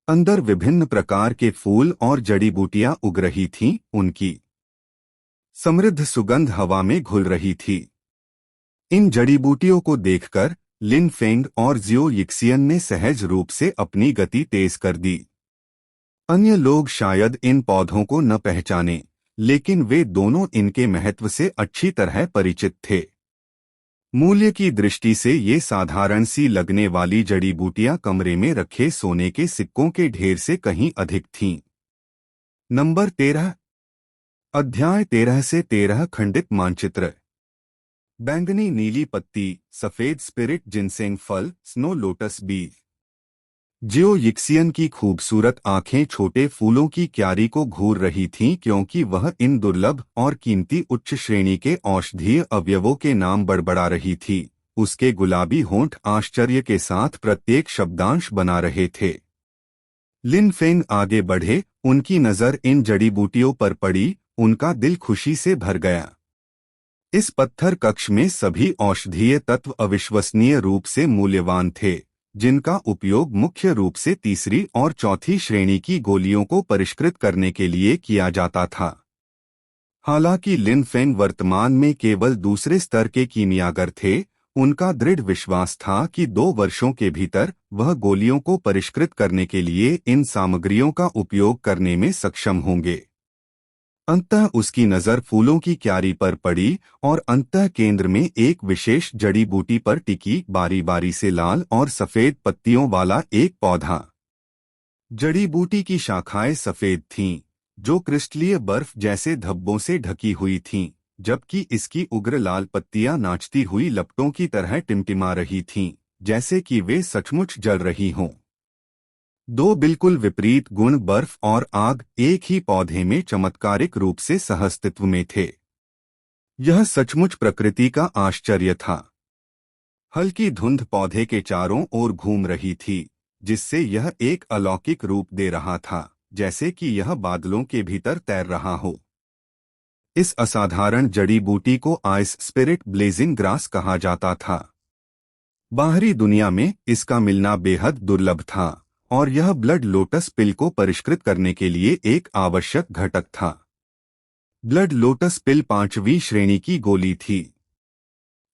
अंदर विभिन्न प्रकार के फूल और जड़ी बूटियां उग रही थीं, उनकी समृद्ध सुगंध हवा में घुल रही थी। इन जड़ी बूटियों को देखकर लिन फेंग और जियो यिक्सियन ने सहज रूप से अपनी गति तेज कर दी। अन्य लोग शायद इन पौधों को न पहचाने, लेकिन वे दोनों इनके महत्व से अच्छी तरह परिचित थे। मूल्य की दृष्टि से ये साधारण सी लगने वाली जड़ी बूटियां कमरे में रखे सोने के सिक्कों के ढेर से कहीं अधिक थीं। नंबर 13। अध्याय 13 से 13 खंडित मानचित्र। बैंगनी नीली पत्ती, सफेद स्पिरिट जिनसेंग फल, स्नो लोटस बीज। जियोइक्सियन की खूबसूरत आंखें छोटे फूलों की क्यारी को घूर रही थीं क्योंकि वह इन दुर्लभ और कीमती उच्च श्रेणी के औषधीय अवयवों के नाम बड़बड़ा रही थी। उसके गुलाबी होंठ आश्चर्य के साथ प्रत्येक शब्दांश बना रहे थे। लिन फेंग आगे बढ़े, उनकी नजर इन जड़ी बूटियों पर पड़ी, उनका दिल खुशी से भर गया। इस पत्थर कक्ष में सभी औषधीय तत्व अविश्वसनीय रूप से मूल्यवान थे, जिनका उपयोग मुख्य रूप से तीसरी और चौथी श्रेणी की गोलियों को परिष्कृत करने के लिए किया जाता था। हालांकि लिन फेंग वर्तमान में केवल दूसरे स्तर के कीमियागर थे, उनका दृढ़ विश्वास था कि 2 वर्षों के भीतर वह गोलियों को परिष्कृत करने के लिए इन सामग्रियों का उपयोग करने में सक्षम होंगे। अंततः उसकी नजर फूलों की क्यारी पर पड़ी और अंतः केंद्र में एक विशेष जड़ी बूटी पर टिकी, बारी बारी से लाल और सफेद पत्तियों वाला एक पौधा। जड़ी बूटी की शाखाएं सफेद थीं, जो क्रिस्टलीय बर्फ जैसे धब्बों से ढकी हुई थीं, जबकि इसकी उग्र लाल पत्तियां नाचती हुई लपटों की तरह टिमटिमा रही थीं, जैसे कि वे सचमुच जल रही हों। 2 बिल्कुल विपरीत गुण बर्फ और आग एक ही पौधे में चमत्कारिक रूप से सहअस्तित्व में थे। यह सचमुच प्रकृति का आश्चर्य था। हल्की धुंध पौधे के चारों ओर घूम रही थी, जिससे यह एक अलौकिक रूप दे रहा था, जैसे कि यह बादलों के भीतर तैर रहा हो। इस असाधारण जड़ी बूटी को आइस स्पिरिट ब्लेजिंग ग्रास कहा जाता था। बाहरी दुनिया में इसका मिलना बेहद दुर्लभ था, और यह ब्लड लोटस पिल को परिष्कृत करने के लिए एक आवश्यक घटक था। ब्लड लोटस पिल 5वीं श्रेणी की गोली थी।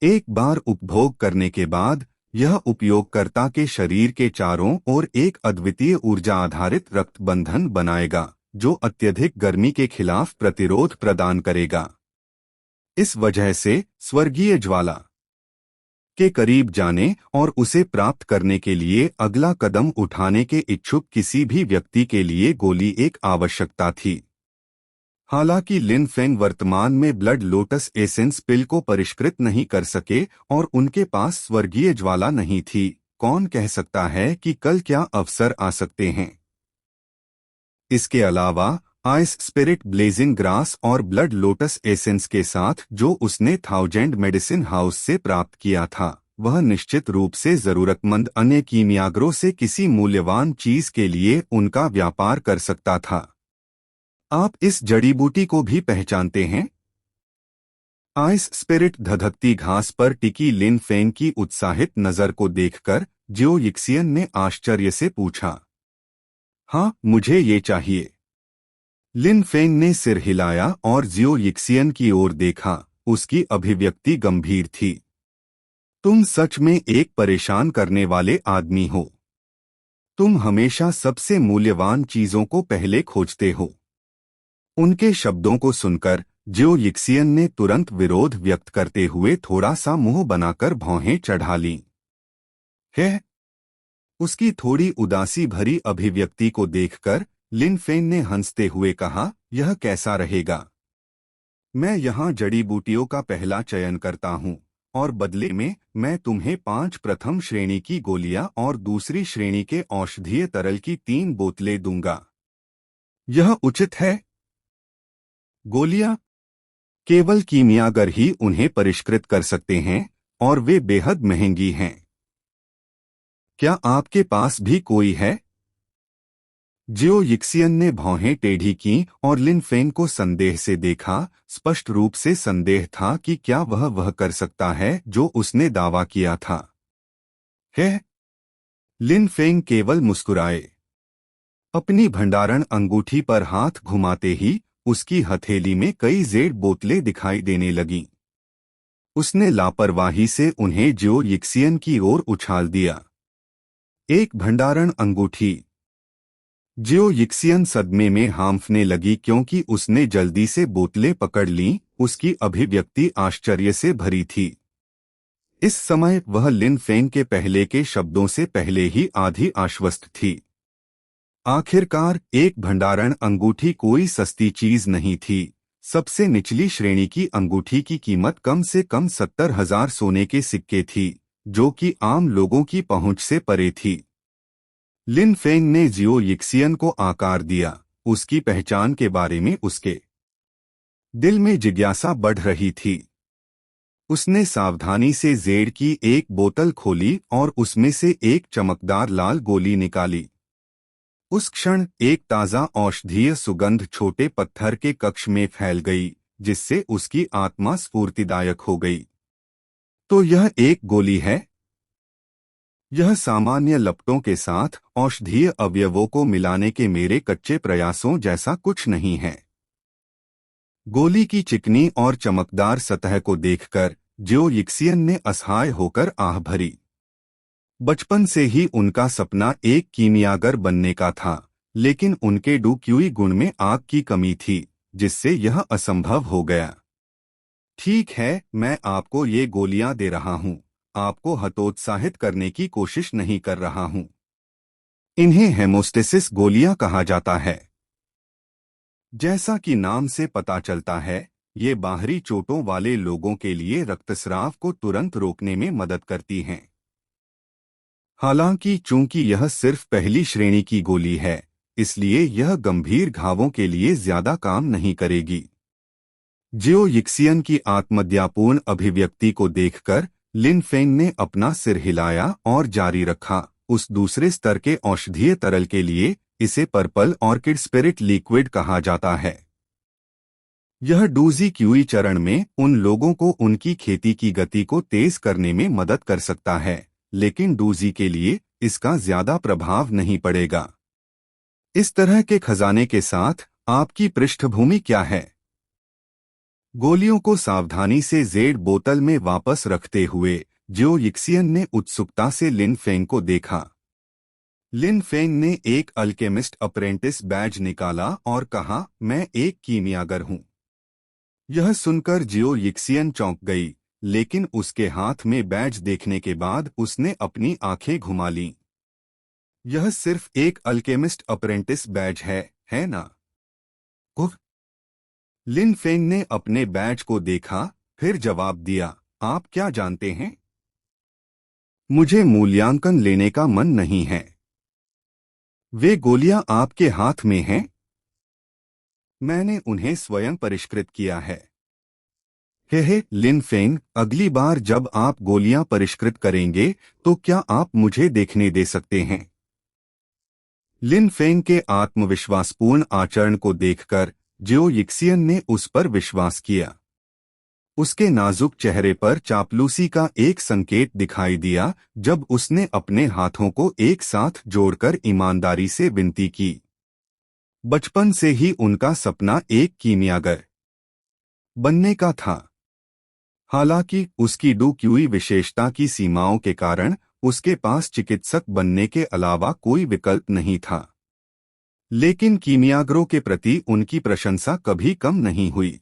एक बार उपभोग करने के बाद यह उपयोगकर्ता के शरीर के चारों ओर एक अद्वितीय ऊर्जा आधारित रक्त बंधन बनाएगा, जो अत्यधिक गर्मी के खिलाफ प्रतिरोध प्रदान करेगा। इस वजह से स्वर्गीय ज्वाला के करीब जाने और उसे प्राप्त करने के लिए अगला कदम उठाने के इच्छुक किसी भी व्यक्ति के लिए गोली एक आवश्यकता थी। हालांकि लिन फेंग वर्तमान में ब्लड लोटस एसेंस पिल को परिष्कृत नहीं कर सके और उनके पास स्वर्गीय ज्वाला नहीं थी, कौन कह सकता है कि कल क्या अवसर आ सकते हैं। इसके अलावा आइस स्पिरिट ब्लेजिंग ग्रास और ब्लड लोटस एसेंस के साथ जो उसने थाउजेंड मेडिसिन हाउस से प्राप्त किया था, वह निश्चित रूप से जरूरतमंद अन्य कीमियागरों से किसी मूल्यवान चीज के लिए उनका व्यापार कर सकता था। आप इस जड़ी बूटी को भी पहचानते हैं? आइस स्पिरिट धधकती घास पर टिकी लिन फेंग की उत्साहित नजर को देखकर जियोइक्सियन ने आश्चर्य से पूछा। हाँ, मुझे ये चाहिए। लिन फेंग ने सिर हिलाया और जियोइक्सियन की ओर देखा, उसकी अभिव्यक्ति गंभीर थी। तुम सच में एक परेशान करने वाले आदमी हो। तुम हमेशा सबसे मूल्यवान चीजों को पहले खोजते हो। उनके शब्दों को सुनकर जियोइक्सियन ने तुरंत विरोध व्यक्त करते हुए थोड़ा सा मुंह बनाकर भौहें चढ़ा लीं। है? उसकी थोड़ी उदासी भरी अभिव्यक्ति को देखकर लिन फेंग ने हंसते हुए कहा, यह कैसा रहेगा? मैं यहाँ जड़ी बूटियों का पहला चयन करता हूँ और बदले में मैं तुम्हें 5 प्रथम श्रेणी की गोलियां और दूसरी श्रेणी के औषधीय तरल की 3 बोतलें दूंगा। यह उचित है? गोलियां केवल कीमियागर ही उन्हें परिष्कृत कर सकते हैं और वे बेहद महंगी हैं। क्या आपके पास भी कोई है? जियोइक्सियन ने भौहें टेढ़ी की और लिन फेंग को संदेह से देखा। स्पष्ट रूप से संदेह था कि क्या वह कर सकता है जो उसने दावा किया था। है? लिन फेंग केवल मुस्कुराए। अपनी भंडारण अंगूठी पर हाथ घुमाते ही उसकी हथेली में कई जेड बोतलें दिखाई देने लगीं। उसने लापरवाही से उन्हें जियोइक्सियन की ओर उछाल दिया। एक भंडारण अंगूठी। जियो यिक्सियन सदमे में हांफने लगी क्योंकि उसने जल्दी से बोतलें पकड़ लीं। उसकी अभिव्यक्ति आश्चर्य से भरी थी। इस समय वह लिन फेंग के पहले के शब्दों से पहले ही आधी आश्वस्त थी। आखिरकार एक भंडारण अंगूठी कोई सस्ती चीज नहीं थी। सबसे निचली श्रेणी की अंगूठी की कीमत कम से कम 70,000 सोने के सिक्के थी, जो कि आम लोगों की पहुंच से परे थी। लिन फेंग ने जियो यिक्सियन को आकार दिया। उसकी पहचान के बारे में उसके दिल में जिज्ञासा बढ़ रही थी। उसने सावधानी से जेड की एक बोतल खोली और उसमें से एक चमकदार लाल गोली निकाली। उस क्षण एक ताज़ा औषधीय सुगंध छोटे पत्थर के कक्ष में फैल गई, जिससे उसकी आत्मा स्फूर्तिदायक हो गई। तो यह एक गोली है? यह सामान्य लपटों के साथ औषधीय अवयवों को मिलाने के मेरे कच्चे प्रयासों जैसा कुछ नहीं है। गोली की चिकनी और चमकदार सतह को देखकर जियो यिक्सियन ने असहाय होकर आह भरी। बचपन से ही उनका सपना एक कीमियागर बनने का था, लेकिन उनके डूक्यूई गुण में आग की कमी थी, जिससे यह असंभव हो गया। ठीक है, मैं आपको ये गोलियां दे रहा हूं। आपको हतोत्साहित करने की कोशिश नहीं कर रहा हूं। इन्हें हेमोस्टेसिस गोलियां कहा जाता है। जैसा कि नाम से पता चलता है, ये बाहरी चोटों वाले लोगों के लिए रक्तस्राव को तुरंत रोकने में मदद करती हैं। हालांकि चूंकि यह सिर्फ पहली श्रेणी की गोली है, इसलिए यह गंभीर घावों के लिए ज्यादा काम नहीं करेगी। जियो यिक्सियन की आत्महत्यापूर्ण अभिव्यक्ति को देखकर लिन फेंग ने अपना सिर हिलाया और जारी रखा। उस दूसरे स्तर के औषधीय तरल के लिए इसे पर्पल ऑर्किड स्पिरिट लिक्विड कहा जाता है। यह डूजी क्यूई चरण में उन लोगों को उनकी खेती की गति को तेज करने में मदद कर सकता है, लेकिन डूजी के लिए इसका ज्यादा प्रभाव नहीं पड़ेगा। इस तरह के खजाने के साथ आपकी पृष्ठभूमि क्या है? गोलियों को सावधानी से जेड बोतल में वापस रखते हुए जियो यिक्सियन ने उत्सुकता से लिन फेंग को देखा। लिन फेंग ने एक अल्केमिस्ट अप्रेंटिस बैज निकाला और कहा, मैं एक कीमियागर हूं। यह सुनकर जियो यिक्सियन चौंक गई, लेकिन उसके हाथ में बैज देखने के बाद उसने अपनी आंखें घुमा लीं। यह सिर्फ एक अल्केमिस्ट अप्रेंटिस बैज है ना? उफ! लिन फेंग ने अपने बैज को देखा, फिर जवाब दिया, आप क्या जानते हैं? मुझे मूल्यांकन लेने का मन नहीं है। वे गोलियां आपके हाथ में हैं? मैंने उन्हें स्वयं परिष्कृत किया है। हे लिन फेंग, अगली बार जब आप गोलियां परिष्कृत करेंगे तो क्या आप मुझे देखने दे सकते हैं? लिन फेंग के आत्मविश्वासपूर्ण आचरण को देखकर जियो यिक्सियन ने उस पर विश्वास किया। उसके नाजुक चेहरे पर चापलूसी का एक संकेत दिखाई दिया जब उसने अपने हाथों को एक साथ जोड़कर ईमानदारी से विनती की। बचपन से ही उनका सपना एक कीमियागर बनने का था। हालांकि उसकी डूक्यूई विशेषता की सीमाओं के कारण उसके पास चिकित्सक बनने के अलावा कोई विकल्प नहीं था। लेकिन कीमियागरों के प्रति उनकी प्रशंसा कभी कम नहीं हुई।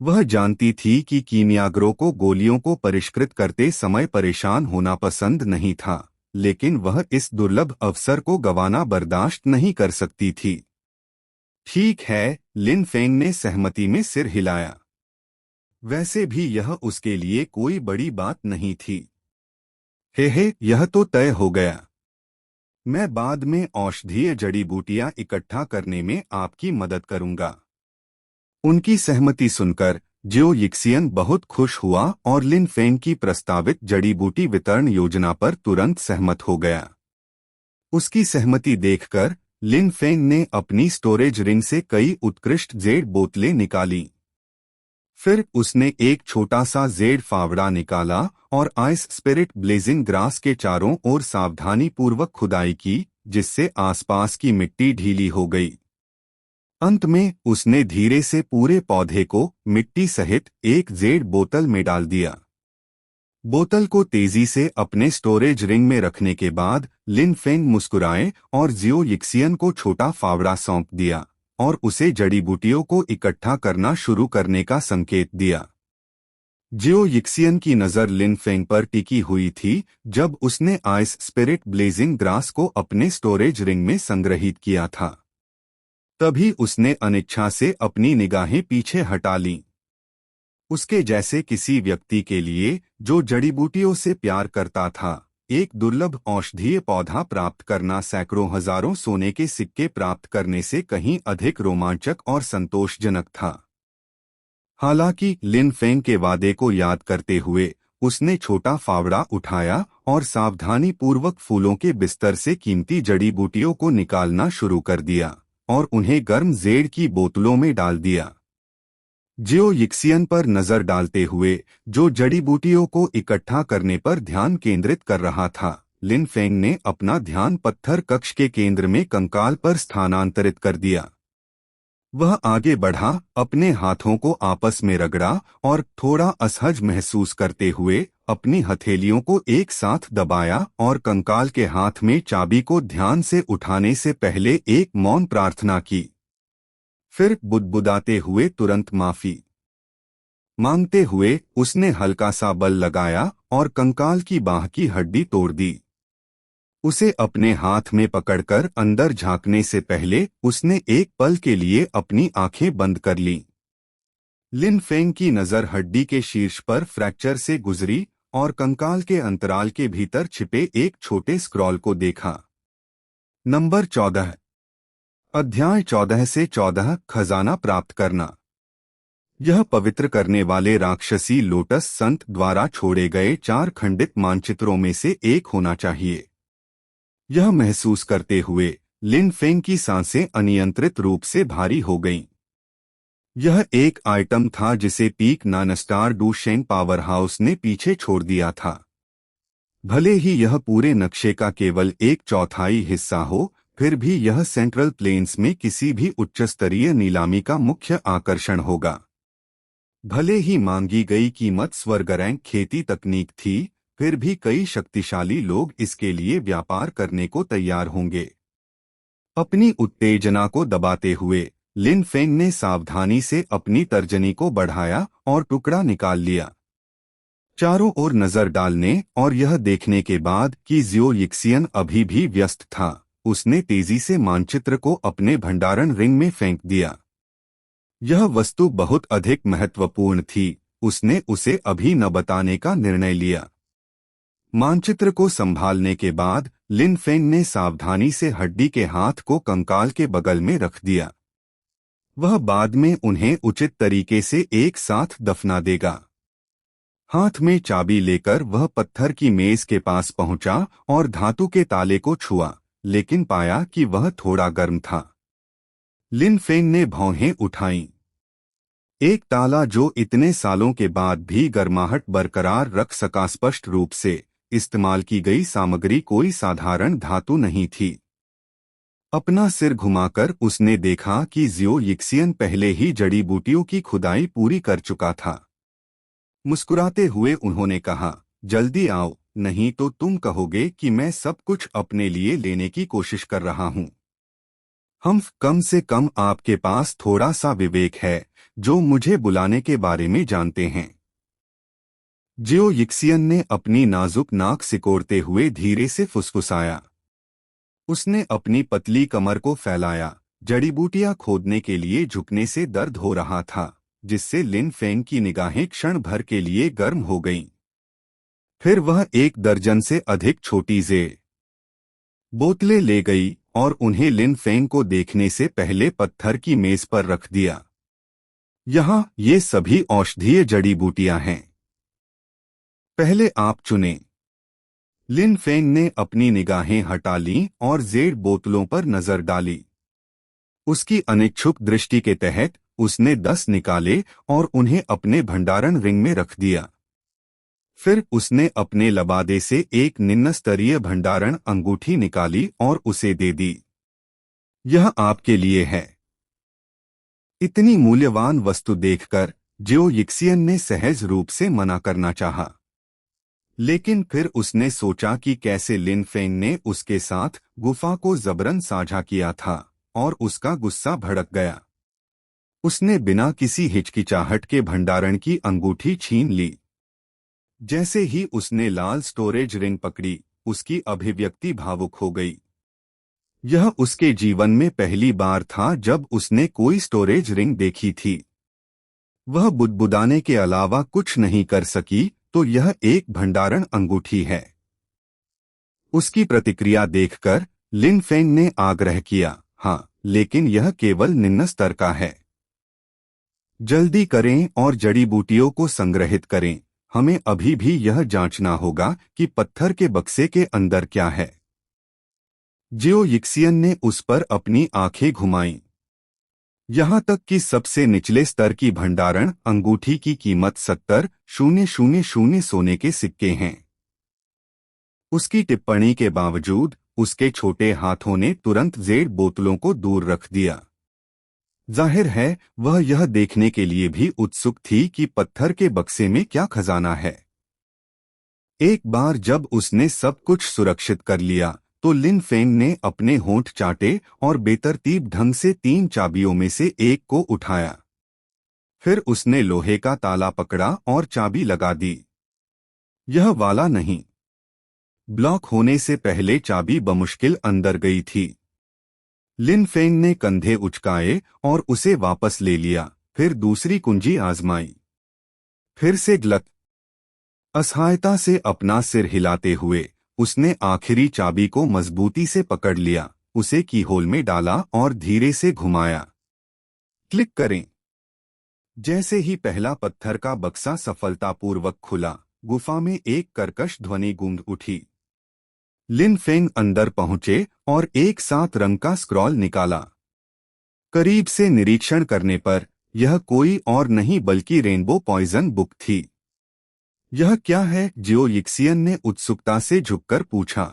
वह जानती थी कि कीमियागरों को गोलियों को परिष्कृत करते समय परेशान होना पसंद नहीं था, लेकिन वह इस दुर्लभ अवसर को गंवाना बर्दाश्त नहीं कर सकती थी। ठीक है, लिन फेंग ने सहमति में सिर हिलाया। वैसे भी यह उसके लिए कोई बड़ी बात नहीं थी। हे, यह तो तय हो गया। मैं बाद में औषधीय जड़ी बूटियां इकट्ठा करने में आपकी मदद करूंगा। उनकी सहमति सुनकर जियो यिक्सियन बहुत खुश हुआ और लिन फेंग की प्रस्तावित जड़ी बूटी वितरण योजना पर तुरंत सहमत हो गया। उसकी सहमति देखकर लिन फेंग ने अपनी स्टोरेज रिंग से कई उत्कृष्ट जेड बोतलें निकाली। फिर उसने एक छोटा सा जेड फावड़ा निकाला और आइस स्पिरिट ब्लेजिंग ग्रास के चारों ओर सावधानीपूर्वक खुदाई की, जिससे आसपास की मिट्टी ढीली हो गई। अंत में उसने धीरे से पूरे पौधे को मिट्टी सहित एक जेड बोतल में डाल दिया। बोतल को तेजी से अपने स्टोरेज रिंग में रखने के बाद लिन फेंग मुस्कुराए और जियो यिक्सियन को छोटा फावड़ा सौंप दिया और उसे जड़ी बूटियों को इकट्ठा करना शुरू करने का संकेत दिया। जियो यिक्सियन की नज़र लिन फेंग पर टिकी हुई थी जब उसने आइस स्पिरिट ब्लेजिंग ग्रास को अपने स्टोरेज रिंग में संग्रहित किया था। तभी उसने अनिच्छा से अपनी निगाहें पीछे हटा लीं। उसके जैसे किसी व्यक्ति के लिए जो जड़ी बूटियों से प्यार करता था, एक दुर्लभ औषधीय पौधा प्राप्त करना सैकड़ों हजारों सोने के सिक्के प्राप्त करने से कहीं अधिक रोमांचक और संतोषजनक था। हालांकि लिन फेंग के वादे को याद करते हुए उसने छोटा फावड़ा उठाया और सावधानी पूर्वक फूलों के बिस्तर से कीमती जड़ी बूटियों को निकालना शुरू कर दिया और उन्हें गर्म जेड की बोतलों में डाल दिया। जियो यिक्सियन पर नजर डालते हुए जो जड़ी बूटियों को इकट्ठा करने पर ध्यान केंद्रित कर रहा था, लिन फेंग ने अपना ध्यान पत्थर कक्ष के केंद्र में कंकाल पर स्थानांतरित कर दिया। वह आगे बढ़ा, अपने हाथों को आपस में रगड़ा और थोड़ा असहज महसूस करते हुए अपनी हथेलियों को एक साथ दबाया और कंकाल के हाथ में चाबी को ध्यान से उठाने से पहले एक मौन प्रार्थना की। फिर बुदबुदाते हुए तुरंत माफी मांगते हुए उसने हल्का सा बल लगाया और कंकाल की बाह की हड्डी तोड़ दी। उसे अपने हाथ में पकड़कर अंदर झांकने से पहले उसने एक पल के लिए अपनी आंखें बंद कर लीं। लिन फेंग की नज़र हड्डी के शीर्ष पर फ्रैक्चर से गुजरी और कंकाल के अंतराल के भीतर छिपे एक छोटे स्क्रॉल को देखा। नंबर 14, अध्याय 14 से 14, खजाना प्राप्त करना। यह पवित्र करने वाले राक्षसी लोटस संत द्वारा छोड़े गए 4 खंडित मानचित्रों में से एक होना चाहिए। यह महसूस करते हुए लिन फेंग की सांसें अनियंत्रित रूप से भारी हो गईं। यह एक आइटम था जिसे पीक नानस्टार डू शेंग पावर हाउस ने पीछे छोड़ दिया था। भले ही यह पूरे नक्शे का केवल 1/4 हिस्सा हो, फिर भी यह सेंट्रल प्लेन्स में किसी भी उच्चस्तरीय नीलामी का मुख्य आकर्षण होगा। भले ही मांगी गई कीमत स्वर्गरैंक खेती तकनीक थी, फिर भी कई शक्तिशाली लोग इसके लिए व्यापार करने को तैयार होंगे। अपनी उत्तेजना को दबाते हुए लिन फेंग ने सावधानी से अपनी तर्जनी को बढ़ाया और टुकड़ा निकाल लिया। चारों ओर नजर डालने और यह देखने के बाद कि जियो यिक्सियन अभी भी व्यस्त था, उसने तेजी से मानचित्र को अपने भंडारण रिंग में फेंक दिया। यह वस्तु बहुत अधिक महत्वपूर्ण थी, उसने उसे अभी न बताने का निर्णय लिया। मानचित्र को संभालने के बाद लिन फेंग ने सावधानी से हड्डी के हाथ को कंकाल के बगल में रख दिया। वह बाद में उन्हें उचित तरीके से एक साथ दफना देगा। हाथ में चाबी लेकर वह पत्थर की मेज के पास पहुंचा और धातु के ताले को छुआ, लेकिन पाया कि वह थोड़ा गर्म था। लिन फेंग ने भौहें उठाईं। एक ताला जो इतने सालों के बाद भी गर्माहट बरकरार रख सका। स्पष्ट रूप से इस्तेमाल की गई सामग्री कोई साधारण धातु नहीं थी। अपना सिर घुमाकर उसने देखा कि जियो यिक्सियन पहले ही जड़ी बूटियों की खुदाई पूरी कर चुका था। मुस्कुराते हुए उन्होंने कहा, जल्दी आओ, नहीं तो तुम कहोगे कि मैं सब कुछ अपने लिए लेने की कोशिश कर रहा हूं। हम कम से कम आपके पास थोड़ा सा विवेक है जो मुझे बुलाने के बारे में जानते हैं। जियो यिक्सियन ने अपनी नाजुक नाक सिकोड़ते हुए धीरे से फुसफुसाया। उसने अपनी पतली कमर को फैलाया। जड़ी बूटियां खोदने के लिए झुकने से दर्द हो रहा था, जिससे लिन फेंग की निगाहें क्षण भर के लिए गर्म हो गईं। फिर वह 1 दर्जन से अधिक छोटी जेड बोतलें ले गई और उन्हें लिन फेंग को देखने से पहले पत्थर की मेज पर रख दिया। यहाँ ये सभी औषधीय जड़ी बूटियां हैं। पहले आप चुनें। लिन फेंग ने अपनी निगाहें हटा लीं और जेड बोतलों पर नजर डाली। उसकी अनिच्छुक दृष्टि के तहत उसने 10 निकाले और उन्हें अपने भंडारण रिंग में रख दिया। फिर उसने अपने लबादे से एक निम्न स्तरीय भंडारण अंगूठी निकाली और उसे दे दी। यह आपके लिए है। इतनी मूल्यवान वस्तु देखकर जियो यिक्सियन ने सहज रूप से मना करना चाहा। लेकिन फिर उसने सोचा कि कैसे लिन फेंग ने उसके साथ गुफा को जबरन साझा किया था, और उसका गुस्सा भड़क गया। उसने बिना किसी हिचकिचाहट के भंडारण की अंगूठी छीन ली। जैसे ही उसने लाल स्टोरेज रिंग पकड़ी, उसकी अभिव्यक्ति भावुक हो गई। यह उसके जीवन में पहली बार था जब उसने कोई स्टोरेज रिंग देखी थी। वह बुदबुदाने के अलावा कुछ नहीं कर सकी, तो यह एक भंडारण अंगूठी है। उसकी प्रतिक्रिया देखकर लिन फेंग ने आग्रह किया, हाँ, लेकिन यह केवल निम्न स्तर का है। जल्दी करें और जड़ी बूटियों को संग्रहित करें। हमें अभी भी यह जांचना होगा कि पत्थर के बक्से के अंदर क्या है। जियो यिक्सियन ने उस पर अपनी आंखें घुमाईं। यहां तक कि सबसे निचले स्तर की भंडारण अंगूठी की कीमत 70,000 सोने के सिक्के हैं। उसकी टिप्पणी के बावजूद उसके छोटे हाथों ने तुरंत जेड बोतलों को दूर रख दिया। जाहिर है वह यह देखने के लिए भी उत्सुक थी कि पत्थर के बक्से में क्या खजाना है। एक बार जब उसने सब कुछ सुरक्षित कर लिया, तो लिन फेंग ने अपने होंठ चाटे और बेतरतीब ढंग से 3 चाबियों में से एक को उठाया। फिर उसने लोहे का ताला पकड़ा और चाबी लगा दी। यह वाला नहीं। ब्लॉक होने से पहले चाबी बमुश्किल अंदर गई थी। लिन फेंग ने कंधे उचकाए और उसे वापस ले लिया। फिर दूसरी कुंजी आजमाई। फिर से गलत। असहायता से अपना सिर हिलाते हुए उसने आखिरी चाबी को मजबूती से पकड़ लिया, उसे कीहोल में डाला और धीरे से घुमाया। क्लिक करें। जैसे ही पहला पत्थर का बक्सा सफलतापूर्वक खुला, गुफा में एक कर्कश ध्वनि गूंज उठी। लिन फेंग अंदर पहुंचे और एक सात रंग का स्क्रॉल निकाला। करीब से निरीक्षण करने पर यह कोई और नहीं बल्कि रेनबो पॉइजन बुक थी। यह क्या है? जियो यिक्सियन ने उत्सुकता से झुककर पूछा।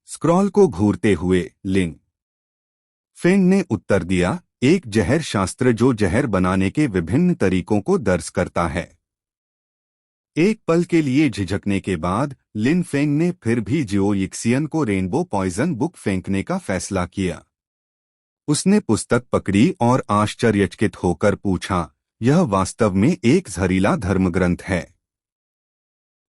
स्क्रॉल को घूरते हुए लिन फेंग ने उत्तर दिया, एक जहर शास्त्र जो जहर बनाने के विभिन्न तरीकों को दर्ज करता है। एक पल के लिए झिझकने के बाद लिन फेंग ने फिर भी जियो यिक्सियन को रेनबो पॉइजन बुक फेंकने का फैसला किया। उसने पुस्तक पकड़ी और आश्चर्यचकित होकर पूछा, यह वास्तव में एक जहरीला धर्मग्रंथ है?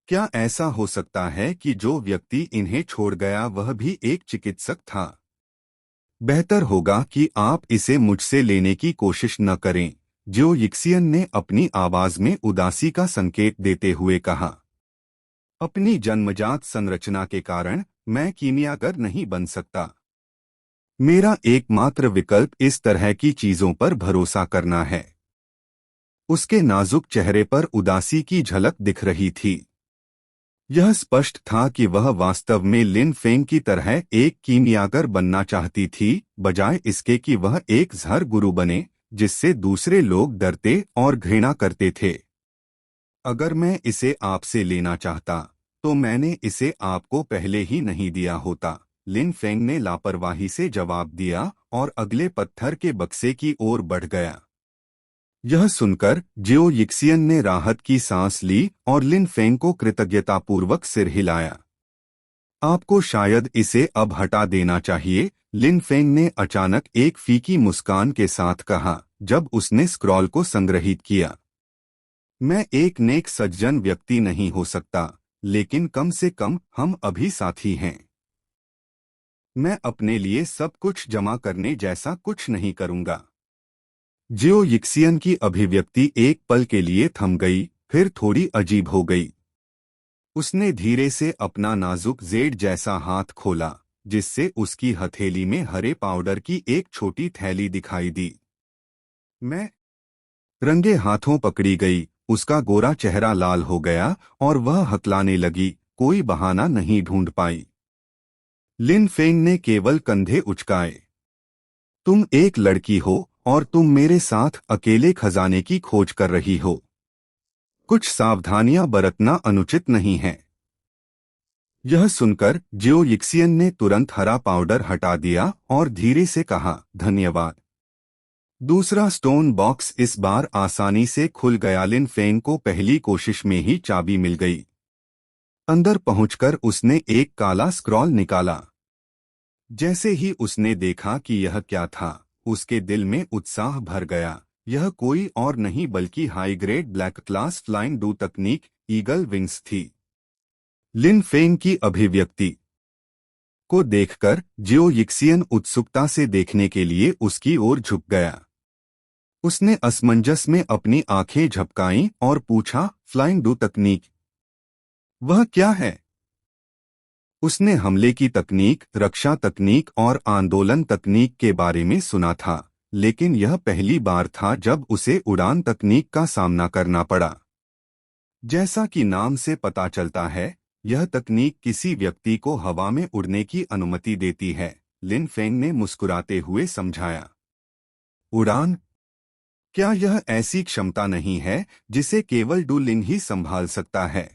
क्या ऐसा हो सकता है कि जो व्यक्ति इन्हें छोड़ गया वह भी एक चिकित्सक था? बेहतर होगा कि आप इसे मुझसे लेने की कोशिश न करें, जियो यिक्सियन ने अपनी आवाज में उदासी का संकेत देते हुए कहा। अपनी जन्मजात संरचना के कारण मैं कीमियागर नहीं बन सकता। मेरा एकमात्र विकल्प इस तरह की चीजों पर भरोसा करना है। उसके नाजुक चेहरे पर उदासी की झलक दिख रही थी। यह स्पष्ट था कि वह वास्तव में लिन फेंग की तरह एक कीमियागर बनना चाहती थी, बजाय इसके कि वह एक जहर गुरु बने जिससे दूसरे लोग डरते और घृणा करते थे। अगर मैं इसे आपसे लेना चाहता, तो मैंने इसे आपको पहले ही नहीं दिया होता, लिन फेंग ने लापरवाही से जवाब दिया और अगले पत्थर के बक्से की ओर बढ़ गया। यह सुनकर जियो यिक्सियन ने राहत की सांस ली और लिन फेंग को कृतज्ञतापूर्वक सिर हिलाया। आपको शायद इसे अब हटा देना चाहिए, लिन फेंग ने अचानक एक फीकी मुस्कान के साथ कहा, जब उसने स्क्रॉल को संग्रहित किया। मैं एक नेक सज्जन व्यक्ति नहीं हो सकता, लेकिन कम से कम हम अभी साथी हैं। मैं अपने लिए सब कुछ जमा करने जैसा कुछ नहीं करूंगा। जियो यिक्सियन की अभिव्यक्ति एक पल के लिए थम गई, फिर थोड़ी अजीब हो गई। उसने धीरे से अपना नाजुक जेड जैसा हाथ खोला, जिससे उसकी हथेली में हरे पाउडर की एक छोटी थैली दिखाई दी। मैं रंगे हाथों पकड़ी गई, उसका गोरा चेहरा लाल हो गया और वह हकलाने लगी, कोई बहाना नहीं ढूंढ पाई। लिन फेंग ने केवल कंधे उचकाए। तुम एक लड़की हो और तुम मेरे साथ अकेले खजाने की खोज कर रही हो। कुछ सावधानियां बरतना अनुचित नहीं है। यह सुनकर जियो यिक्सियन ने तुरंत हरा पाउडर हटा दिया और धीरे से कहा, धन्यवाद। दूसरा स्टोन बॉक्स इस बार आसानी से खुल गया। लिन फेंग को पहली कोशिश में ही चाबी मिल गई। अंदर पहुंचकर उसने एक काला स्क्रॉल निकाला। जैसे ही उसने देखा कि यह क्या था, उसके दिल में उत्साह भर गया। यह कोई और नहीं बल्कि high grade black class flying do तकनीक ईगल विंग्स थी। लिन फेंग की अभिव्यक्ति को देखकर जियो यिक्सियन उत्सुकता से देखने के लिए उसकी ओर झुक गया। उसने असमंजस में अपनी आंखें झपकाईं और पूछा, फ्लाइंग डू तकनीक? वह क्या है? उसने हमले की तकनीक, रक्षा तकनीक और आंदोलन तकनीक के बारे में सुना था, लेकिन यह पहली बार था जब उसे उड़ान तकनीक का सामना करना पड़ा। जैसा कि नाम से पता चलता है, यह तकनीक किसी व्यक्ति को हवा में उड़ने की अनुमति देती है, लिन फेंग ने मुस्कुराते हुए समझाया। उड़ान? क्या यह ऐसी क्षमता नहीं है जिसे केवल डू लिन ही संभाल सकता है?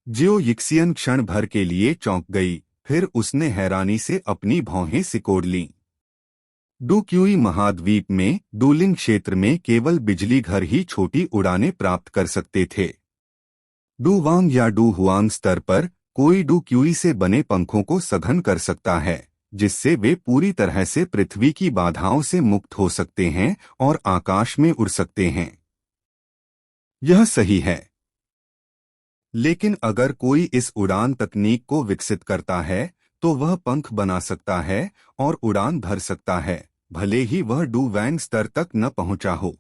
जियो यिक्सियन क्षण भर के लिए चौंक गई, फिर उसने हैरानी से अपनी भौहें सिकोड़ लीं। डू क्यूई महाद्वीप में डूलिन क्षेत्र में केवल बिजली घर ही छोटी उड़ानें प्राप्त कर सकते थे। डू वांग या डू हुआंग स्तर पर कोई डू क्यूई से बने पंखों को सघन कर सकता है, जिससे वे पूरी तरह से पृथ्वी की बाधाओं से मुक्त हो सकते हैं और आकाश में उड़ सकते हैं। यह सही है। लेकिन अगर कोई इस उड़ान तकनीक को विकसित करता है, तो वह पंख बना सकता है और उड़ान भर सकता है, भले ही वह डू वैंग स्तर तक न पहुंचा हो।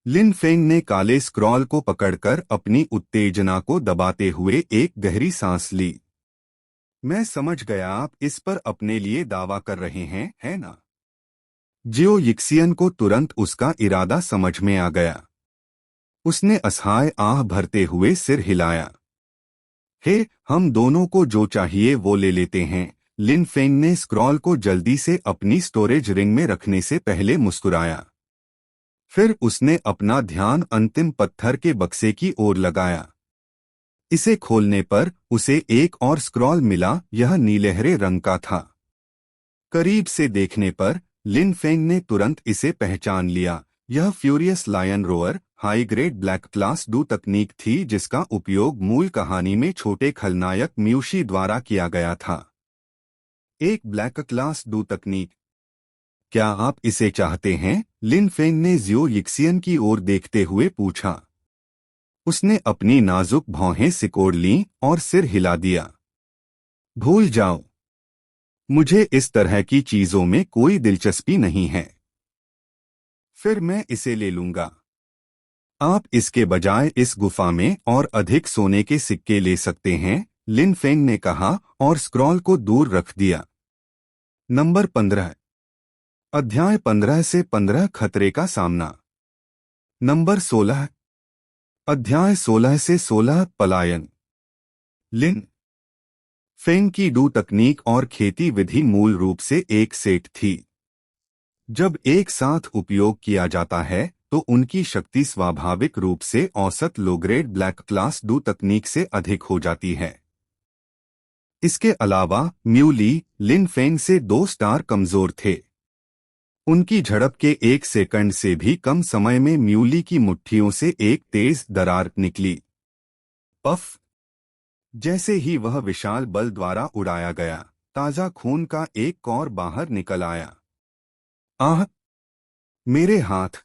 लिन फेंग ने काले स्क्रॉल को पकड़कर अपनी उत्तेजना को दबाते हुए एक गहरी सांस ली। मैं समझ गया, आप इस पर अपने लिए दावा कर रहे हैं, है ना? जियो यिक्सियन को तुरंत उसका इरादा समझ में आ गया। उसने असहाय आह भरते हुए सिर हिलाया। हे, हम दोनों को जो चाहिए वो ले लेते हैं। लिन फेंग ने स्क्रॉल को जल्दी से अपनी स्टोरेज रिंग में रखने से पहले मुस्कुराया। फिर उसने अपना ध्यान अंतिम पत्थर के बक्से की ओर लगाया। इसे खोलने पर उसे एक और स्क्रॉल मिला, यह नीलहरे रंग का था। करीब से देखने पर लिन फेंग ने तुरंत इसे पहचान लिया। यह furious lion roar high grade black class do तकनीक थी, जिसका उपयोग मूल कहानी में छोटे खलनायक म्यूशी द्वारा किया गया था। एक ब्लैक क्लास डू तकनीक। क्या आप इसे चाहते हैं? लिन फेंग ने जियो यिक्सियन की ओर देखते हुए पूछा। उसने अपनी नाजुक भौहें सिकोड़ लीं और सिर हिला दिया। भूल जाओ, मुझे इस तरह की चीजों में कोई दिलचस्पी नहीं है। फिर मैं इसे ले लूंगा। आप इसके बजाय इस गुफा में और अधिक सोने के सिक्के ले सकते हैं, लिन फेंग ने कहा और स्क्रॉल को दूर रख दिया। नंबर 15। अध्याय 15 से 15 खतरे का सामना। नंबर 16। अध्याय 16 से 16 पलायन। लिन फेंग की डू तकनीक और खेती विधि मूल रूप से एक सेट थी। जब एक साथ उपयोग किया जाता है तो उनकी शक्ति स्वाभाविक रूप से औसत low grade black class do तकनीक से अधिक हो जाती है। इसके अलावा म्यूली लिन फेंग से 2 स्टार कमजोर थे। उनकी झड़प के 1 सेकंड से भी कम समय में म्यूली की मुट्ठियों से एक तेज दरार निकली। पफ! जैसे ही वह विशाल बल द्वारा उड़ाया गया, ताजा खून का एक कौर बाहर निकल आया। आह! मेरे हाथ!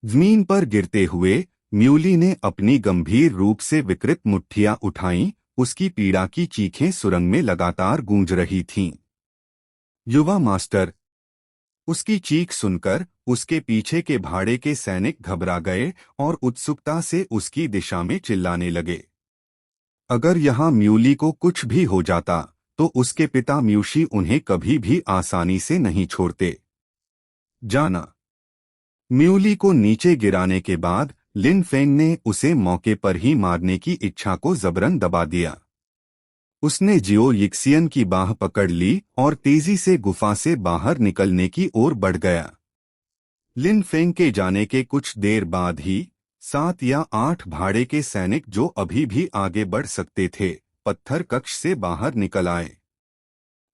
जमीन पर गिरते हुए म्यूली ने अपनी गंभीर रूप से विकृत मुट्ठियां उठाईं, उसकी पीड़ा की चीखें सुरंग में लगातार गूंज रही थीं। युवा मास्टर! उसकी चीख सुनकर उसके पीछे के भाड़े के सैनिक घबरा गए और उत्सुकता से उसकी दिशा में चिल्लाने लगे। अगर यहाँ म्यूली को कुछ भी हो जाता, तो उसके पिता म्यूशी उन्हें कभी भी आसानी से नहीं छोड़ते। जाना। म्यूली को नीचे गिराने के बाद लिन फेंग ने उसे मौके पर ही मारने की इच्छा को जबरन दबा दिया। उसने जियो यिक्सियन की बाह पकड़ ली और तेजी से गुफा से बाहर निकलने की ओर बढ़ गया। लिन फेंग के जाने के कुछ देर बाद ही 7 या 8 भाड़े के सैनिक, जो अभी भी आगे बढ़ सकते थे, पत्थर कक्ष से बाहर निकल आए।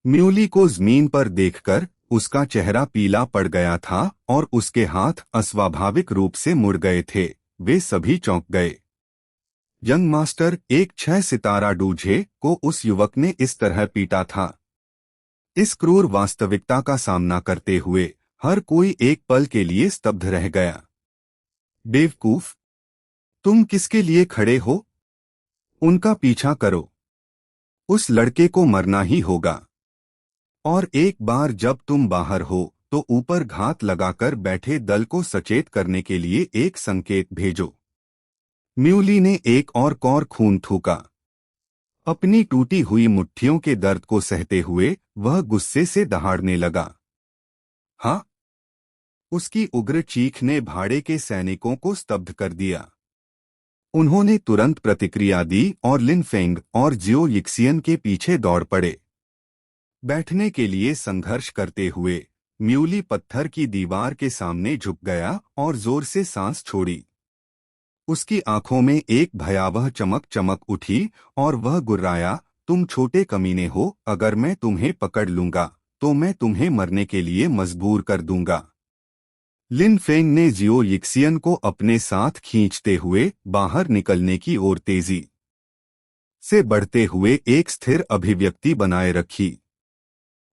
म्यूली को जमीन पर देखकर उसका चेहरा पीला पड़ गया था और उसके हाथ अस्वाभाविक रूप से मुड़ गए थे। वे सभी चौंक गए। यंग मास्टर, एक 6 सितारा डूझे को उस युवक ने इस तरह पीटा था। इस क्रूर वास्तविकता का सामना करते हुए हर कोई एक पल के लिए स्तब्ध रह गया। बेवकूफ, तुम किसके लिए खड़े हो? उनका पीछा करो। उस लड़के को मरना ही होगा। और एक बार जब तुम बाहर हो तो ऊपर घात लगाकर बैठे दल को सचेत करने के लिए एक संकेत भेजो। म्यूली ने एक और कौर खून थूका। अपनी टूटी हुई मुट्ठियों के दर्द को सहते हुए वह गुस्से से दहाड़ने लगा। हाँ, उसकी उग्र चीख ने भाड़े के सैनिकों को स्तब्ध कर दिया। उन्होंने तुरंत प्रतिक्रिया दी और लिन फेंग और जियो यिक्सियन के पीछे दौड़ पड़े। बैठने के लिए संघर्ष करते हुए म्यूली पत्थर की दीवार के सामने झुक गया और जोर से सांस छोड़ी। उसकी आंखों में एक भयावह चमक चमक उठी और वह गुर्राया, तुम छोटे कमीने हो, अगर मैं तुम्हें पकड़ लूंगा तो मैं तुम्हें मरने के लिए मजबूर कर दूंगा। लिन फेंग ने जियो यिक्सियन को अपने साथ खींचते हुए बाहर निकलने की ओर तेजी से बढ़ते हुए एक स्थिर अभिव्यक्ति बनाए रखी।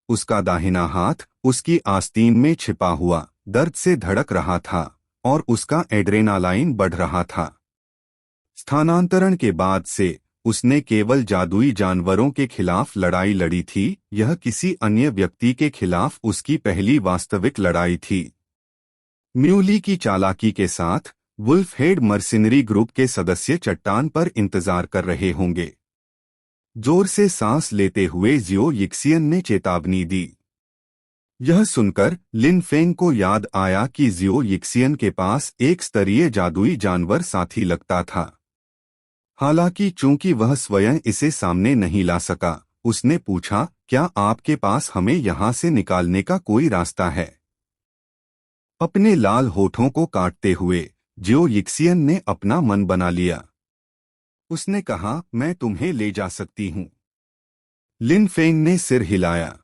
उसका दाहिना हाथ उसकी आस्तीन में छिपा हुआ दर्द से धड़क रहा था और उसका एड्रेनालाइन बढ़ रहा था। स्थानांतरण के बाद से उसने केवल जादुई जानवरों के खिलाफ लड़ाई लड़ी थी, यह किसी अन्य व्यक्ति के खिलाफ उसकी पहली वास्तविक लड़ाई थी। म्यूली की चालाकी के साथ वुल्फ हेड मर्सिनरी ग्रुप के सदस्य चट्टान पर इंतजार कर रहे होंगे। जोर से सांस लेते हुए जियो यिक्सियन ने चेतावनी दी। यह सुनकर लिन फेंग को याद आया कि जियो यिक्सियन के पास एक स्तरीय जादुई जानवर साथी लगता था। हालांकि चूंकि वह स्वयं इसे सामने नहीं ला सका, उसने पूछा, क्या आपके पास हमें यहां से निकालने का कोई रास्ता है? अपने लाल होठों को काटते हुए जियो यिक्सियन ने अपना मन बना लिया। उसने कहा, मैं तुम्हें ले जा सकती हूं। लिन फेंग ने सिर हिलाया।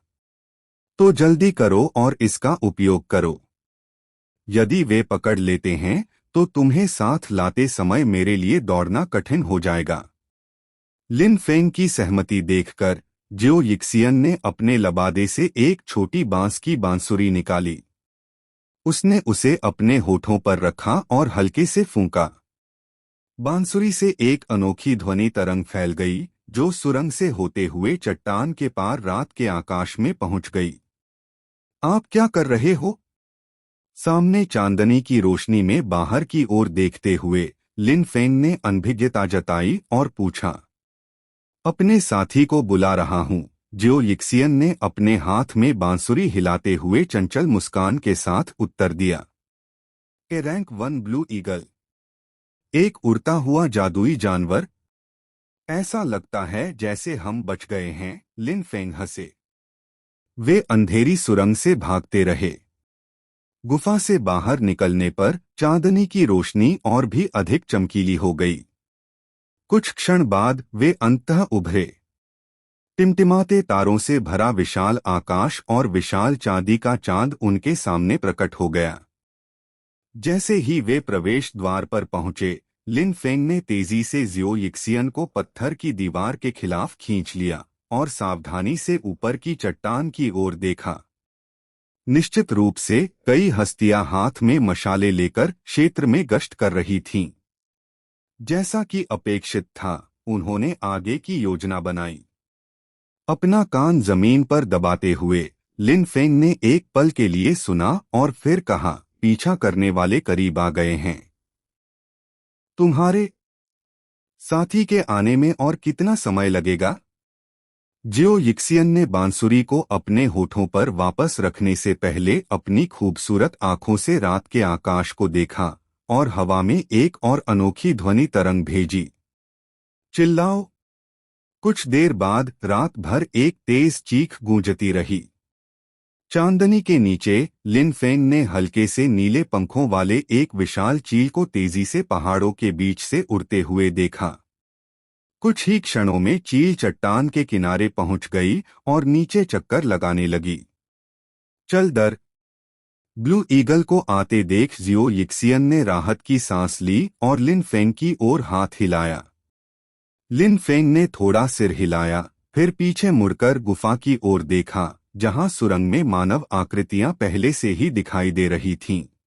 तो जल्दी करो और इसका उपयोग करो। यदि वे पकड़ लेते हैं तो तुम्हें साथ लाते समय मेरे लिए दौड़ना कठिन हो जाएगा। लिन फेंग की सहमति देखकर जियो यिक्सियन ने अपने लबादे से एक छोटी बांस की बांसुरी निकाली। उसने उसे अपने होठों पर रखा और हल्के से फूंका। बांसुरी से एक अनोखी ध्वनि तरंग फैल गई जो सुरंग से होते हुए चट्टान के पार रात के आकाश में पहुंच गई। आप क्या कर रहे हो? सामने चांदनी की रोशनी में बाहर की ओर देखते हुए लिन फेंग ने अनभिज्ञता जताई और पूछा। अपने साथी को बुला रहा हूं, जियो यिक्सियन ने अपने हाथ में बांसुरी हिलाते हुए चंचल मुस्कान के साथ उत्तर दिया। ए रैंक 1 ब्लू ईगल, एक उड़ता हुआ जादुई जानवर। ऐसा लगता है जैसे हम बच गए हैं, लिन फेंग हंसे। वे अंधेरी सुरंग से भागते रहे। गुफा से बाहर निकलने पर चांदनी की रोशनी और भी अधिक चमकीली हो गई। कुछ क्षण बाद वे अंततः उभरे। टिमटिमाते तारों से भरा विशाल आकाश और विशाल चांदी का चांद उनके सामने प्रकट हो गया। जैसे ही वे प्रवेश द्वार पर पहुंचे, लिन फेंग ने तेजी से जियो यिक्सियन को पत्थर की दीवार के खिलाफ खींच लिया और सावधानी से ऊपर की चट्टान की ओर देखा। निश्चित रूप से कई हस्तियां हाथ में मशाले लेकर क्षेत्र में गश्त कर रही थीं। जैसा कि अपेक्षित था, उन्होंने आगे की योजना बनाई। अपना कान जमीन पर दबाते हुए लिन फेंग ने एक पल के लिए सुना और फिर कहा, पीछा करने वाले करीब आ गए हैं। तुम्हारे साथी के आने में और कितना समय लगेगा? जियो यिक्सियन ने बांसुरी को अपने होठों पर वापस रखने से पहले अपनी खूबसूरत आंखों से रात के आकाश को देखा और हवा में एक और अनोखी ध्वनि तरंग भेजी। चिल्लाओ। कुछ देर बाद रात भर एक तेज चीख गूंजती रही। चांदनी के नीचे लिन फेंग ने हल्के से नीले पंखों वाले एक विशाल चील को तेजी से पहाड़ों के बीच से उड़ते हुए देखा। कुछ ही क्षणों में चील चट्टान के किनारे पहुंच गई और नीचे चक्कर लगाने लगी। चल दर। ब्लू ईगल को आते देख जियो यिक्सियन ने राहत की सांस ली और लिन फेंग की ओर हाथ हिलाया। लिन फेंग ने थोड़ा सिर हिलाया, फिर पीछे मुड़कर गुफा की ओर देखा, जहां सुरंग में मानव आकृतियां पहले से ही दिखाई दे रही थीं।